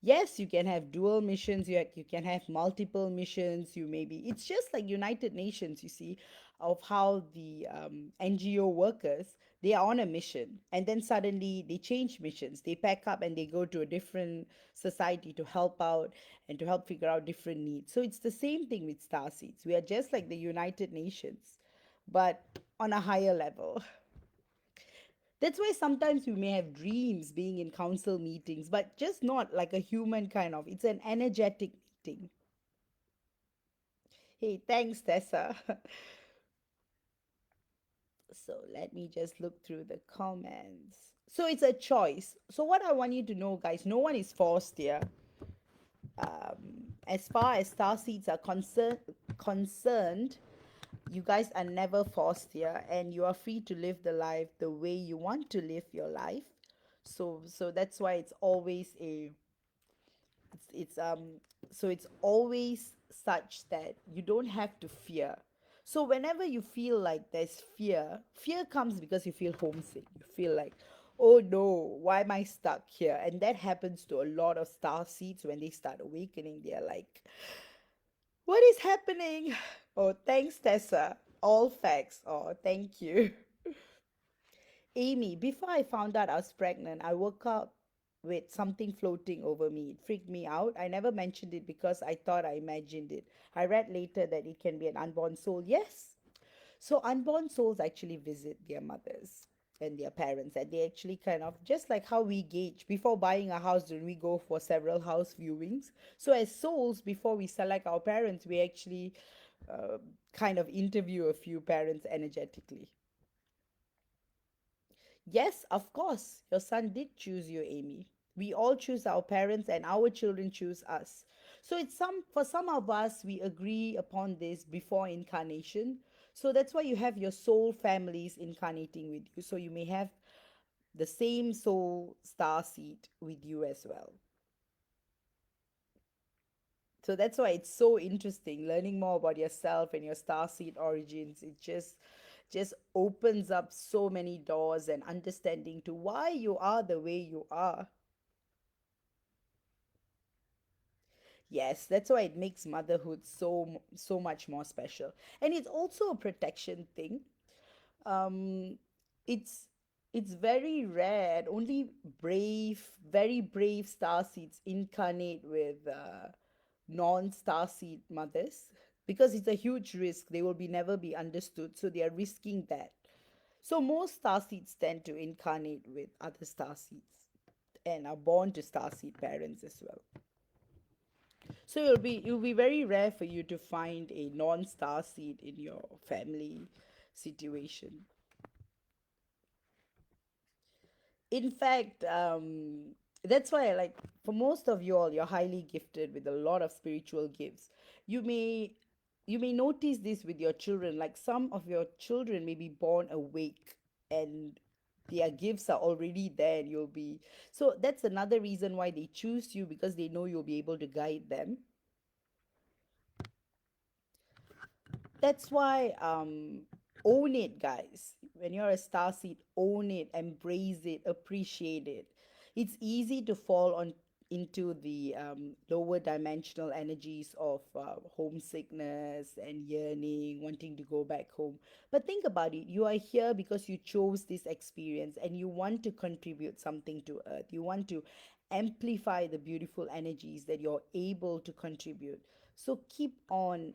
Yes, you can have dual missions, you can have multiple missions, you maybe, it's just like United Nations, you see, of how the NGO workers, they are on a mission and then suddenly they change missions, they pack up and they go to a different society to help out and to help figure out different needs. So it's the same thing with Starseeds. We are just like the United Nations, but on a higher level. That's why sometimes we may have dreams being in council meetings, but just not like a human kind of. It's an energetic meeting. Hey, thanks, Tessa. So let me just look through the comments. So it's a choice. So what I want you to know, guys, no one is forced here. As far as star seeds are concerned, you guys are never forced here, and you are free to live the life the way you want to live your life. So that's why it's always a it's so it's always such that you don't have to fear. So whenever you feel like there's fear comes because you feel homesick, you feel like, oh no, why am I stuck here? And that happens to a lot of star seeds. When they start awakening, they're like, what is happening? Oh, thanks, Tessa. All facts. Oh, thank you. Amy, before I found out I was pregnant, I woke up. with something floating over me. It freaked me out. I never mentioned it because I thought I imagined it. I read later that it can be an unborn soul. Yes. So unborn souls actually visit their mothers and their parents, and they actually kind of just like how we gauge before buying a house when we go for several house viewings. So as souls, before we select our parents, we actually uh, kind of interview a few parents energetically. Yes, of course, your son did choose you, Amy. We all choose our parents and our children choose us. So it's some for some of us we agree upon this before incarnation. So that's why you have your soul families incarnating with you. So you may have the same soul star seed with you as well. So that's why it's so interesting learning more about yourself and your star seed origins. It just opens up so many doors and understanding to why you are the way you are. Yes, that's why it makes motherhood so much more special. And it's also a protection thing. Um it's it's very rare and only very brave star seeds incarnate with non-star seed mothers because it's a huge risk. They will be never be understood, so they are risking that. So most star seeds tend to incarnate with other star seeds and are born to star seed parents as well. So it'll be very rare for you to find a non-star seed in your family situation. In fact, that's why, like, for most of you all, you're highly gifted with a lot of spiritual gifts. You may you may notice this with your children. Like some of your children may be born awake and their gifts are already there, and you'll be so that's another reason why they choose you because they know you'll be able to guide them. That's why own it, guys. When you're a star seed, own it, embrace it, appreciate it. It's easy to fall on into the lower dimensional energies of homesickness and yearning, wanting to go back home. But think about it. You are here because you chose this experience and you want to contribute something to earth. You want to amplify the beautiful energies that you're able to contribute. So keep on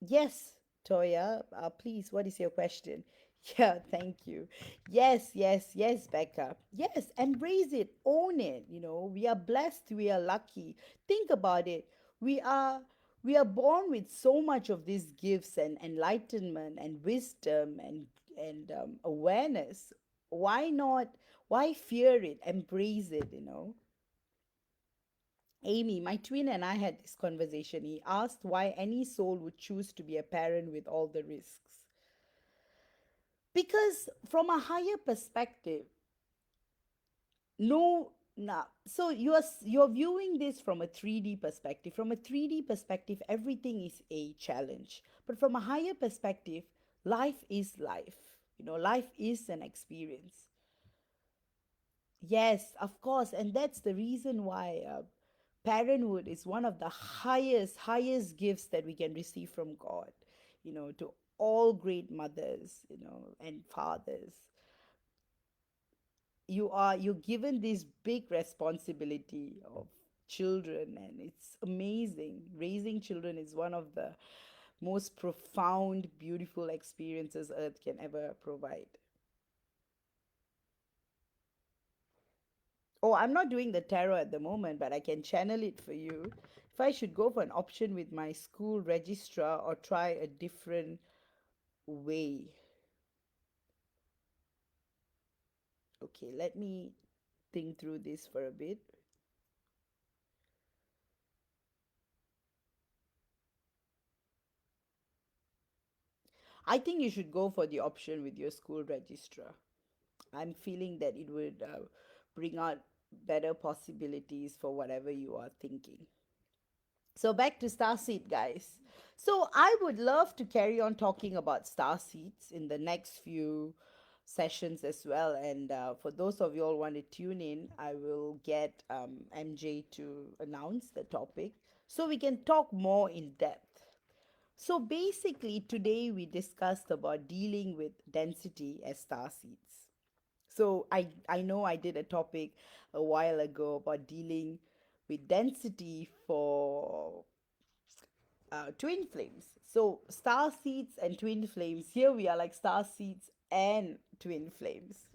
yes, Toya, please, what is your question? Yeah, thank you. Yes, Becca. Yes, embrace it, own it. We are blessed, we are lucky. Think about it. We are we are born with so much of these gifts and enlightenment and wisdom and awareness. Why not? Why fear it? Embrace it. Amy, my twin, and I had this conversation. He asked why any soul would choose to be a parent with all the risks. Because from a higher perspective, no, nah. So you're viewing this from a 3D perspective. From a 3D perspective, everything is a challenge. But from a higher perspective, life is life. Life is an experience. Yes, of course, and that's the reason why parenthood is one of the highest gifts that we can receive from God. To all great mothers, and fathers, you're given this big responsibility of children, and it's amazing. Raising children is one of the most profound, beautiful experiences Earth can ever provide. Oh, I'm not doing the tarot at the moment, but I can channel it for you. If I should go for an option with my school registrar or try a different way. Okay, let me think through this for a bit. I think you should go for the option with your school registrar. I'm feeling that it would bring out better possibilities for whatever you are thinking. So back to starseed, guys. So I would love to carry on talking about starseeds in the next few sessions as well. And for those of you all want to tune in, I will get MJ to announce the topic so we can talk more in depth. So basically, today we discussed about dealing with density as starseeds. So I know I did a topic a while ago about dealing with density for twin flames. So star seeds and twin flames. Here we are like star seeds and twin flames.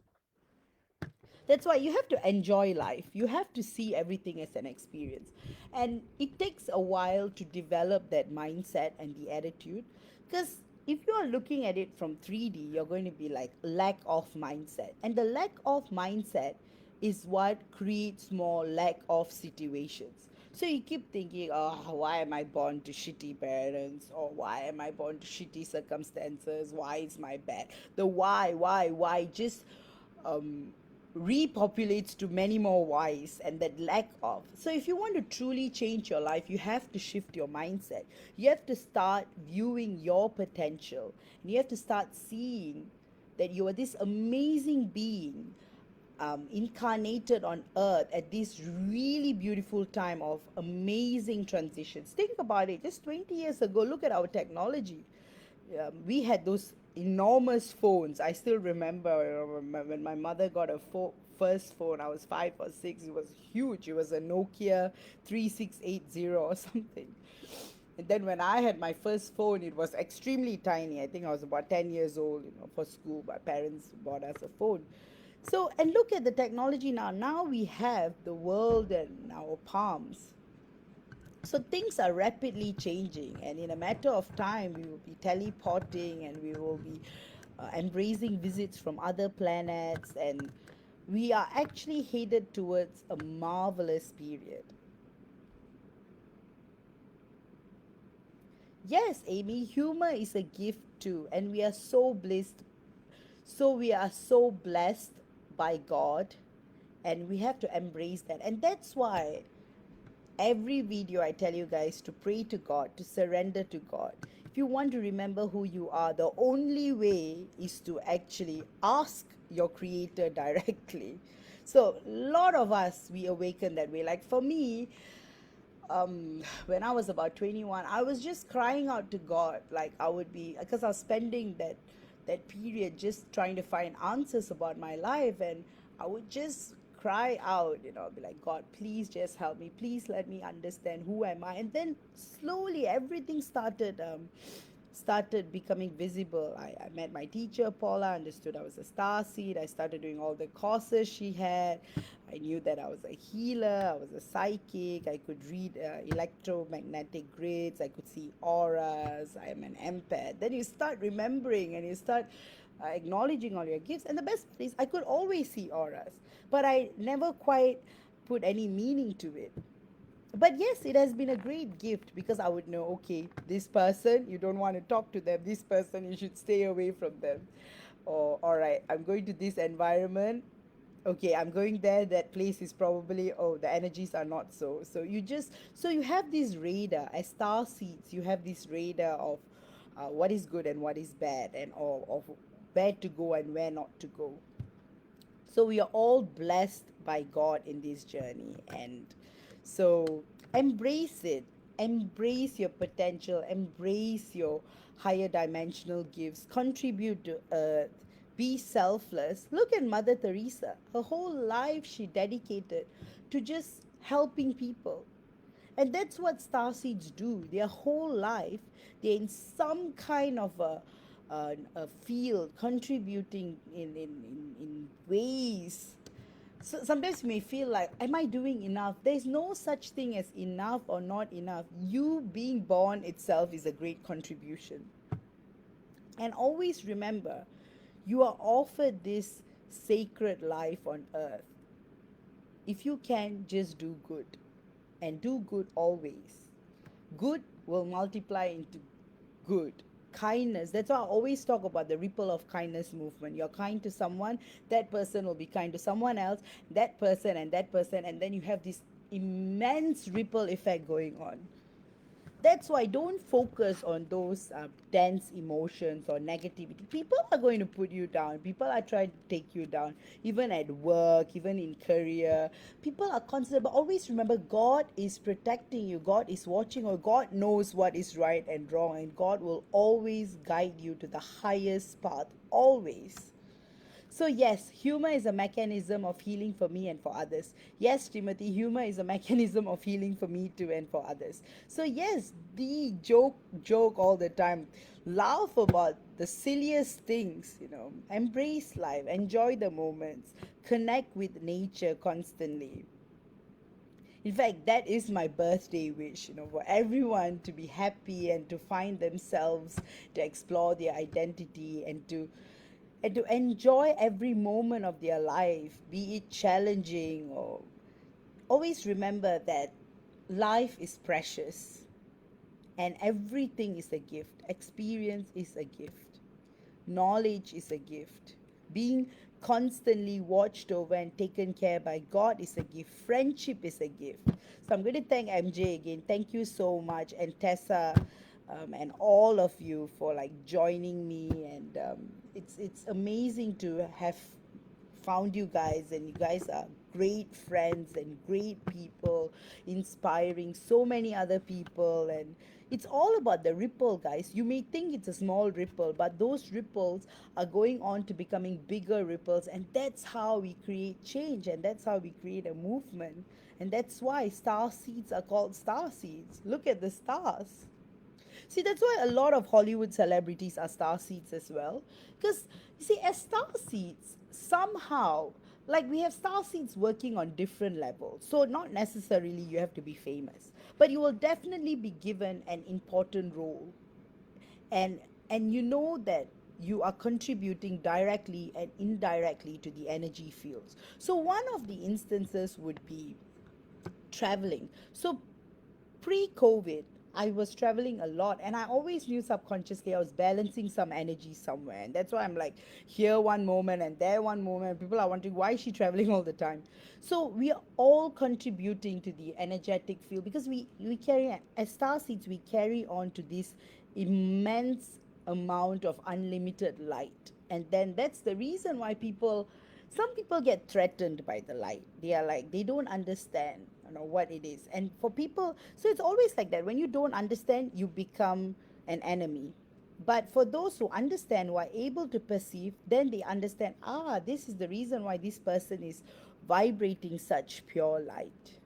That's why you have to enjoy life. You have to see everything as an experience. And it takes a while to develop that mindset and the attitude. Because if you are looking at it from 3D, you're going to be like lack of mindset. And the lack of mindset is what creates more lack of situations. So you keep thinking, oh, why am I born to shitty parents? Or why am I born to shitty circumstances? Why is my bad? The why, just um, repopulates to many more whys and that lack of. So, if you want to truly change your life, you have to shift your mindset. You have to start viewing your potential, and you have to start seeing that you are this amazing being incarnated on earth at this really beautiful time of amazing transitions. Think about it, just 20 years ago, look at our technology. We had those enormous phones. I still remember when my mother got a first phone. I was 5 or 6. It was huge. It was a Nokia 3680 or something. And then when I had my first phone, it was extremely tiny. I think I was about 10 years old, for school. My parents bought us a phone. So, and look at the technology now. Now we have the world in our palms. So things are rapidly changing, and in a matter of time, we will be teleporting and we will be embracing visits from other planets, and we are actually headed towards a marvelous period. Yes, Amy, humor is a gift too, and we are so blessed. So we are so blessed by God, and we have to embrace that. And that's why every video I tell you guys to pray to God, to surrender to God. If you want to remember who you are, the only way is to actually ask your creator directly. So a lot of us we awaken that way. Like for me, when I was about 21, I was just crying out to God. Like I would be, because I was spending that period just trying to find answers about my life, and I would just cry out, be like, God, please just help me. Please let me understand who am I. And then slowly everything started becoming visible. I met my teacher, Paula, understood I was a star seed. I started doing all the courses she had. I knew that I was a healer, I was a psychic, I could read electromagnetic grids, I could see auras, I am an empath. Then you start remembering and you start acknowledging all your gifts. And the best part is, I could always see auras, but I never quite put any meaning to it. But yes, it has been a great gift because I would know, okay, this person you don't want to talk to them, this person you should stay away from them. Or all right, I'm going to this environment, okay, I'm going there, that place is probably, oh, the energies are not so you just, so you have this radar as star seeds. You have this radar of what is good and what is bad, and of where to go and where not to go. So we are all blessed by God in this journey. And so embrace it. Embrace your potential. Embrace your higher dimensional gifts. Contribute to Earth. Be selfless. Look at Mother Teresa. Her whole life she dedicated to just helping people. And that's what starseeds do. Their whole life, they're in some kind of a field, contributing in ways. So sometimes you may feel like, am I doing enough? There's no such thing as enough or not enough. You being born itself is a great contribution. And always remember, you are offered this sacred life on earth. If you can, just do good, and do good always. Good will multiply into good. Kindness, that's why I always talk about the ripple of kindness movement. You're kind to someone, that person will be kind to someone else, that person, and then you have this immense ripple effect going on. That's why don't focus on those dense emotions or negativity. People are going to put you down. People are trying to take you down, even at work, even in career. People are constant, but always remember, God is protecting you. God is watching, or God knows what is right and wrong, and God will always guide you to the highest path. Always. So, yes, humor is a mechanism of healing for me and for others. Yes, Timothy, humor is a mechanism of healing for me too and for others. So, yes, the joke all the time. Laugh about the silliest things, embrace life, enjoy the moments, connect with nature constantly. In fact, that is my birthday wish, for everyone to be happy and to find themselves, to explore their identity and to enjoy every moment of their life, be it challenging or always remember that life is precious and everything is a gift. Experience is a gift. Knowledge is a gift. Being constantly watched over and taken care by God is a gift. Friendship is a gift. So I'm going to thank MJ again. Thank you so much. And Tessa, and all of you for like joining me. And it's amazing to have found you guys, and you guys are great friends and great people, inspiring so many other people. And it's all about the ripple, guys. You may think it's a small ripple, but those ripples are going on to becoming bigger ripples, and that's how we create change, and that's how we create a movement. And that's why star seeds are called star seeds. Look at the stars. See, that's why a lot of Hollywood celebrities are star seeds as well. Because, you see, as star seeds, somehow, like we have star seeds working on different levels. So, not necessarily you have to be famous, but you will definitely be given an important role. And, and you know that you are contributing directly and indirectly to the energy fields. So, one of the instances would be traveling. So, pre-COVID, I was traveling a lot, and I always knew subconsciously I was balancing some energy somewhere. And that's why I'm like here one moment and there one moment. People are wondering why is she traveling all the time. So we are all contributing to the energetic field because we carry, as star seeds, we carry on to this immense amount of unlimited light. And then that's the reason why some people get threatened by the light. They are like, they don't understand, what it is. And for people, so it's always like that. When you don't understand, you become an enemy. But for those who understand, who are able to perceive, then they understand, this is the reason why this person is vibrating such pure light.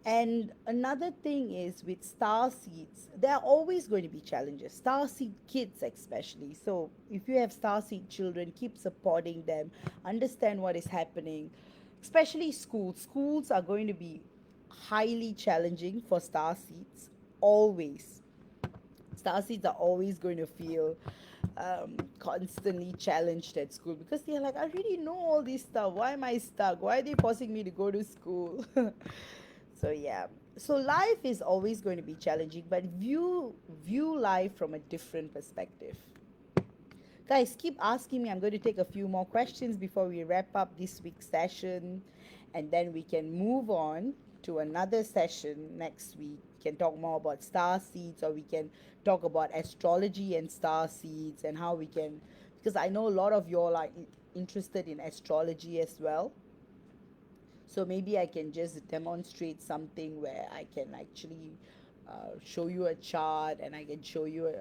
And another thing is with star seeds, there are always going to be challenges. Star seed kids, especially. So, if you have star seed children, keep supporting them, understand what is happening, especially schools. Schools are going to be highly challenging for star seeds, always. Star seeds are always going to feel constantly challenged at school because they're like, I already know all this stuff. Why am I stuck? Why are they forcing me to go to school? So yeah. So life is always going to be challenging, but view life from a different perspective. Guys, keep asking me. I'm going to take a few more questions before we wrap up this week's session, and then we can move on to another session next week. We can talk more about star seeds, or we can talk about astrology and star seeds and how we can, because I know a lot of you all are interested in astrology as well. So maybe I can just demonstrate something where I can actually show you a chart, and I can show you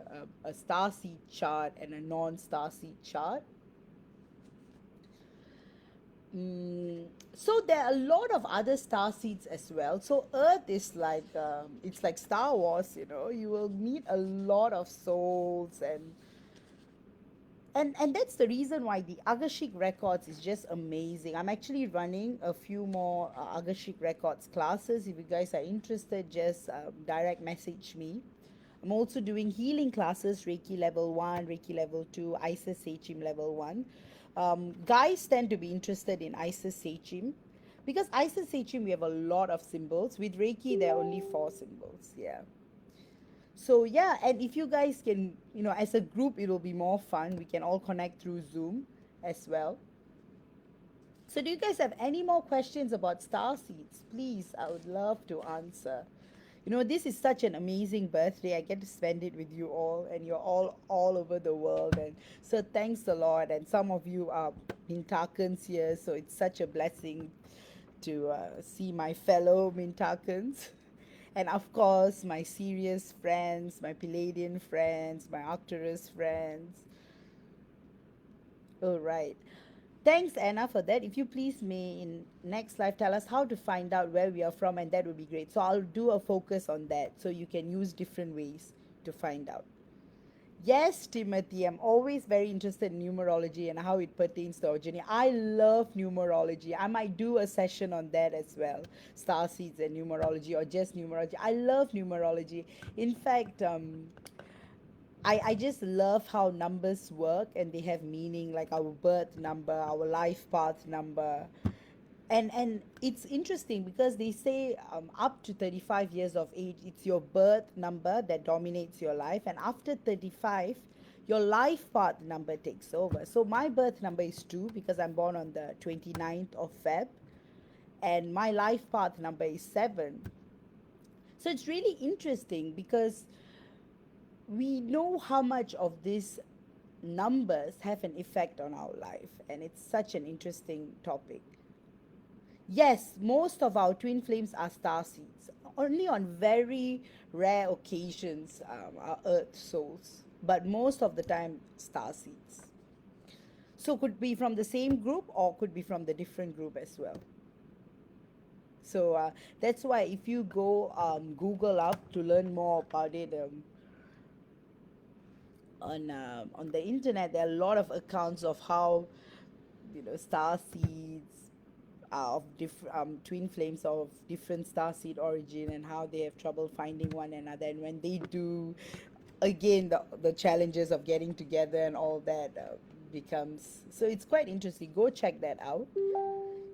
a star seed chart and a non-star seed chart. So there are a lot of other star seeds as well. So Earth is like it's like Star Wars. You will meet a lot of souls, and that's the reason why the Agashik Records is just amazing. I'm actually running a few more Agashik Records classes. If you guys are interested, just direct message me. I'm also doing healing classes, Reiki level 1, Reiki level 2, Isis Sechim level 1. Guys tend to be interested in Isis Sechim because Isis Sechim, we have a lot of symbols. With Reiki, there are only 4 symbols. Yeah. So yeah, and if you guys can, as a group, it'll be more fun. We can all connect through Zoom as well. So do you guys have any more questions about star seeds? Please, I would love to answer. This is such an amazing birthday. I get to spend it with you all, and you're all over the world. And so thanks a lot. And some of you are Mintakans here, so it's such a blessing to see my fellow Mintakans. And of course, my Sirius friends, my Palladian friends, my Arcturus friends. All right. Thanks, Anna, for that. If you please may in next live tell us how to find out where we are from, and that would be great. So I'll do a focus on that so you can use different ways to find out. Yes, Timothy, I'm always very interested in numerology and how it pertains to our journey. I love numerology. I might do a session on that as well. Starseeds and numerology, or just numerology. I love numerology. In fact, I just love how numbers work and they have meaning, like our birth number, our life path number. And it's interesting because they say up to 35 years of age, it's your birth number that dominates your life. And after 35, your life path number takes over. So my birth number is 2 because I'm born on the 29th of Feb. And my life path number is 7. So it's really interesting because we know how much of these numbers have an effect on our life, and it's such an interesting topic. Yes, most of our twin flames are star seeds. Only on very rare occasions are earth souls, but most of the time star seeds. So could be from the same group or could be from the different group as well. So that's why if you go Google up to learn more about it, on the internet, there are a lot of accounts of how star seeds of different twin flames of different star seed origin, and how they have trouble finding one another, and when they do, again the challenges of getting together and all that becomes, so it's quite interesting. Go check that out.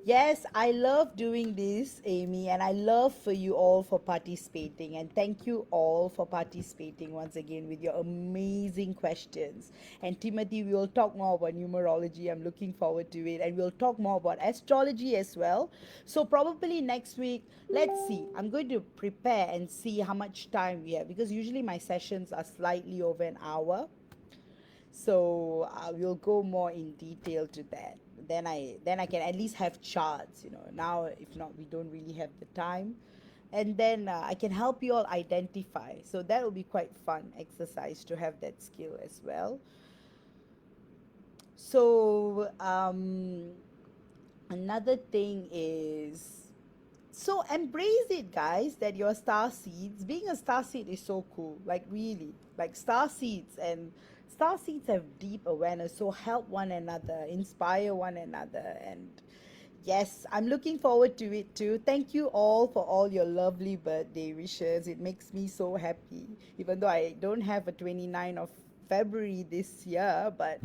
Yes, I love doing this, Amy, and I love for you all for participating. And thank you all for participating once again with your amazing questions. And Timothy, we will talk more about numerology. I'm looking forward to it. And we'll talk more about astrology as well. So, probably next week, let's see. I'm going to prepare and see how much time we have, because usually my sessions are slightly over an hour. So we'll go more in detail to that. Then I can at least have charts. Now if not, we don't really have the time, and then I can help you all identify. So that will be quite fun exercise to have that skill as well. So another thing is, so embrace it, guys, that you're star seeds. Being a star seed is so cool. Like really, like star seeds have deep awareness. So help one another, inspire one another, and yes, I'm looking forward to it too. Thank you all for all your lovely birthday wishes. It makes me so happy, even though I don't have a 29th of February this year, but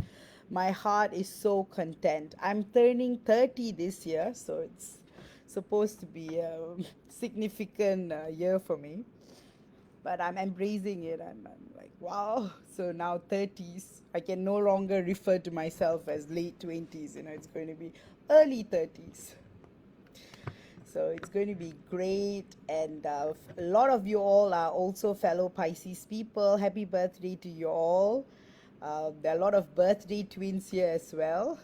my heart is so content. I'm turning 30 this year, so it's supposed to be a significant year for me. But I'm embracing it. I'm like, wow. So now 30s, I can no longer refer to myself as late 20s. It's going to be early 30s. So it's going to be great. And a lot of you all are also fellow Pisces people. Happy birthday to you all. There are a lot of birthday twins here as well.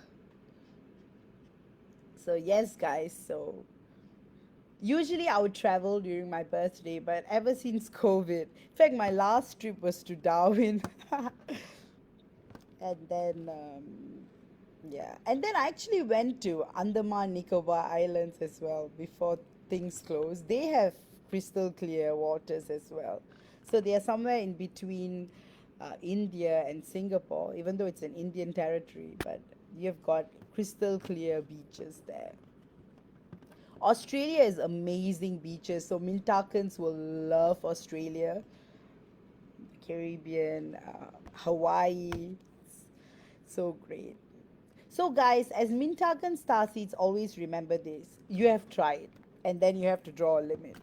So, yes, guys. So, usually I would travel during my birthday, but ever since COVID, in fact, my last trip was to Darwin. And then, yeah. And then I actually went to Andaman Nicobar Islands as well before things closed. They have crystal clear waters as well. So they are somewhere in between India and Singapore, even though it's an Indian territory, but you've got crystal clear beaches there. Australia is amazing beaches, so Mintakans will love Australia, Caribbean, Hawaii. So great. So, guys, as Mintakan starseeds, always remember this: you have tried, and then you have to draw a limit.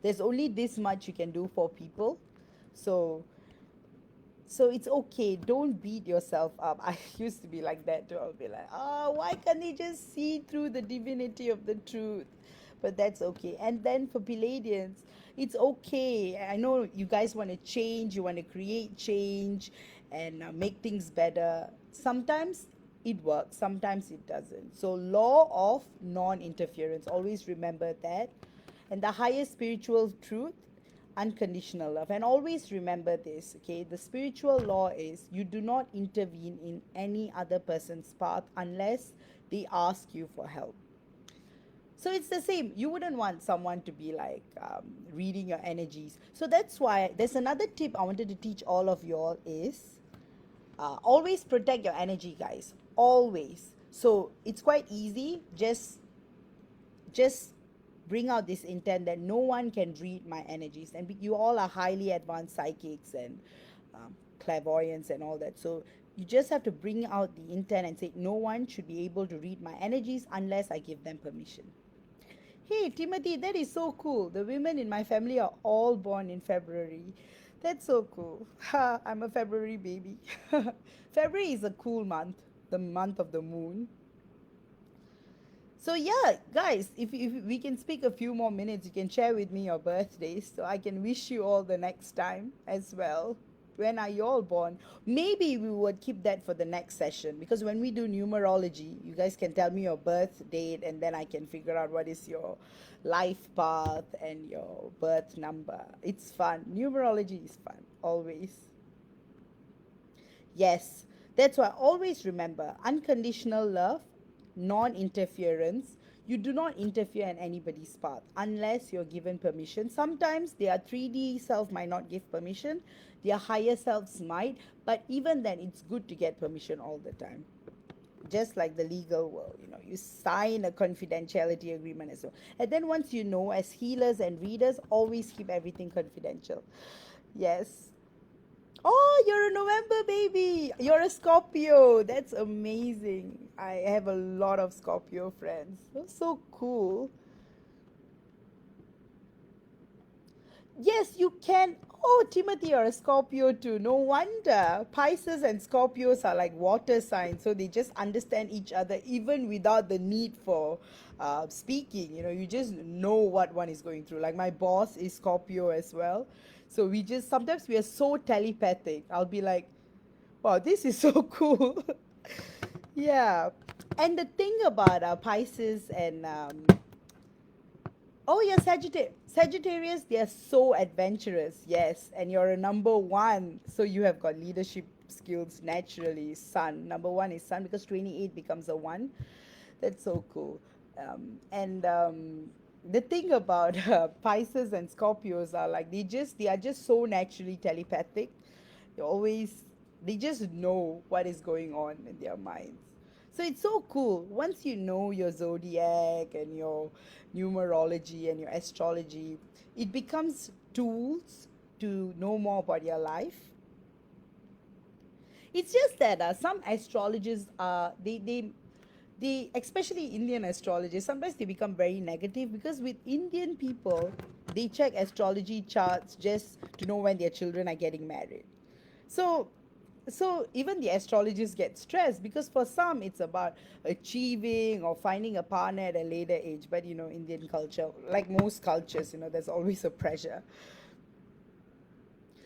There's only this much you can do for people. So, so it's okay. Don't beat yourself up. I used to be like that too. I'll be like, oh, why can't they just see through the divinity of the truth? But that's okay. And then for Palladians, it's okay. I know you guys want to change, you want to create change and make things better. Sometimes it works, sometimes it doesn't. So, law of non interference, always remember that. And the highest spiritual truth, unconditional love. And always remember this, okay? The spiritual law is you do not intervene in any other person's path unless they ask you for help. So it's the same. You wouldn't want someone to be like reading your energies. So that's why there's another tip I wanted to teach all of y'all is always protect your energy, guys. Always. So it's quite easy. Just bring out this intent that no one can read my energies, and you all are highly advanced psychics and clairvoyants and all that. So you just have to bring out the intent and say no one should be able to read my energies unless I give them permission. Hey, Timothy, that is so cool. The women in my family are all born in February. That's so cool. Ha, I'm a February baby. February is a cool month, the month of the moon. So yeah, guys, if we can speak a few more minutes, you can share with me your birthdays so I can wish you all the next time as well. When are you all born? Maybe we would keep that for the next session because when we do numerology, you guys can tell me your birth date and then I can figure out what is your life path and your birth number. It's fun. Numerology is fun, always. Yes, that's why always remember unconditional love, non interference. You do not interfere in anybody's path unless you're given permission. Sometimes their 3D self might not give permission, their higher selves might, but even then, it's good to get permission all the time. Just like the legal world, you sign a confidentiality agreement as well. And then once you know, as healers and readers, always keep everything confidential. Yes. Oh, you're a November baby. You're a Scorpio. That's amazing. I have a lot of Scorpio friends. That's so cool. Yes, you can. Oh, Timothy, you're a Scorpio too. No wonder. Pisces and Scorpios are like water signs, so they just understand each other even without the need for speaking. You just know what one is going through. Like my boss is Scorpio as well. So we just sometimes we are so telepathic. I'll be like, wow, this is so cool. Yeah. And the thing about Pisces and oh, yeah, Sagittarius, they are so adventurous, yes. And you're a number one. So you have got leadership skills naturally. Sun. Number one is Sun because 28 becomes a one. That's so cool. And the thing about Pisces and Scorpios are like they are just so naturally telepathic. They always they just know what is going on in their minds. So it's so cool. Once you know your zodiac and your numerology and your astrology, it becomes tools to know more about your life. It's just that some astrologers are they especially Indian astrologers sometimes they become very negative because with Indian people they check astrology charts just to know when their children are getting married. So so even the astrologers get stressed because for some it's about achieving or finding a partner at a later age, but Indian culture, like most cultures, there's always a pressure.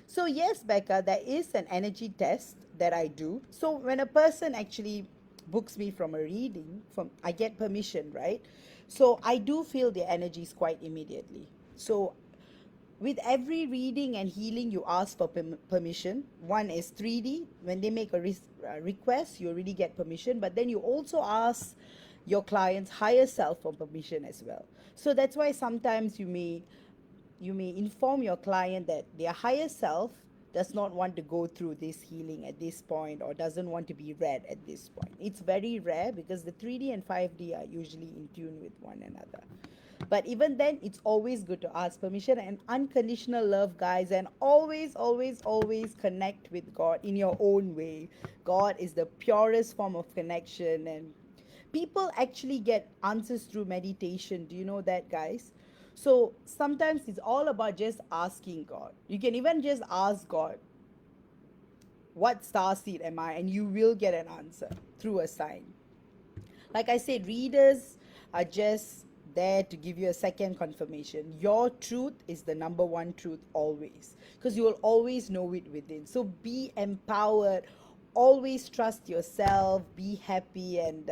So yes, Becca, there is an energy test that I do. So when a person actually books me from a reading, from I get permission, right? So I do feel their energies quite immediately. So with every reading and healing, you ask for permission. One is 3D. When they make a request, you already get permission. But then you also ask your client's higher self for permission as well. So that's why sometimes you may inform your client that their higher self does not want to go through this healing at this point or doesn't want to be read at this point. It's very rare because the 3D and 5D are usually in tune with one another. But even then, it's always good to ask permission and unconditional love, guys. And always, always, always connect with God in your own way. God is the purest form of connection, and people actually get answers through meditation. Do you know that, guys? So sometimes it's all about just asking God. You can even just ask God, what star seed am I? And you will get an answer through a sign. Like I said, readers are just there to give you a second confirmation. Your truth is the number one truth always, because you will always know it within. So be empowered, always trust yourself, be happy, and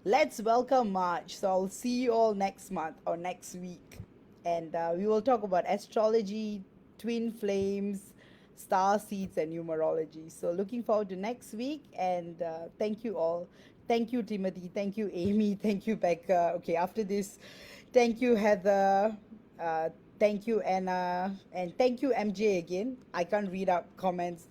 let's welcome March. So I'll see you all next month or next week. And we will talk about astrology, twin flames, star seeds, and numerology. So, looking forward to next week. And thank you all. Thank you, Timothy. Thank you, Amy. Thank you, Becca. Okay, after this, thank you, Heather. Uh, thank you, Anna. And thank you, MJ, again. I can't read out comments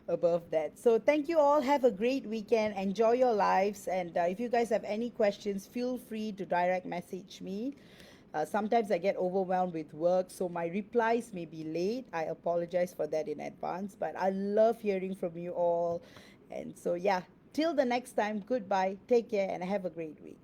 above that. So thank you all. Have a great weekend. Enjoy your lives. And if you guys have any questions, feel free to direct message me. Sometimes I get overwhelmed with work, so my replies may be late. I apologize for that in advance, but I love hearing from you all. And so, yeah, till the next time, goodbye, take care, and have a great week.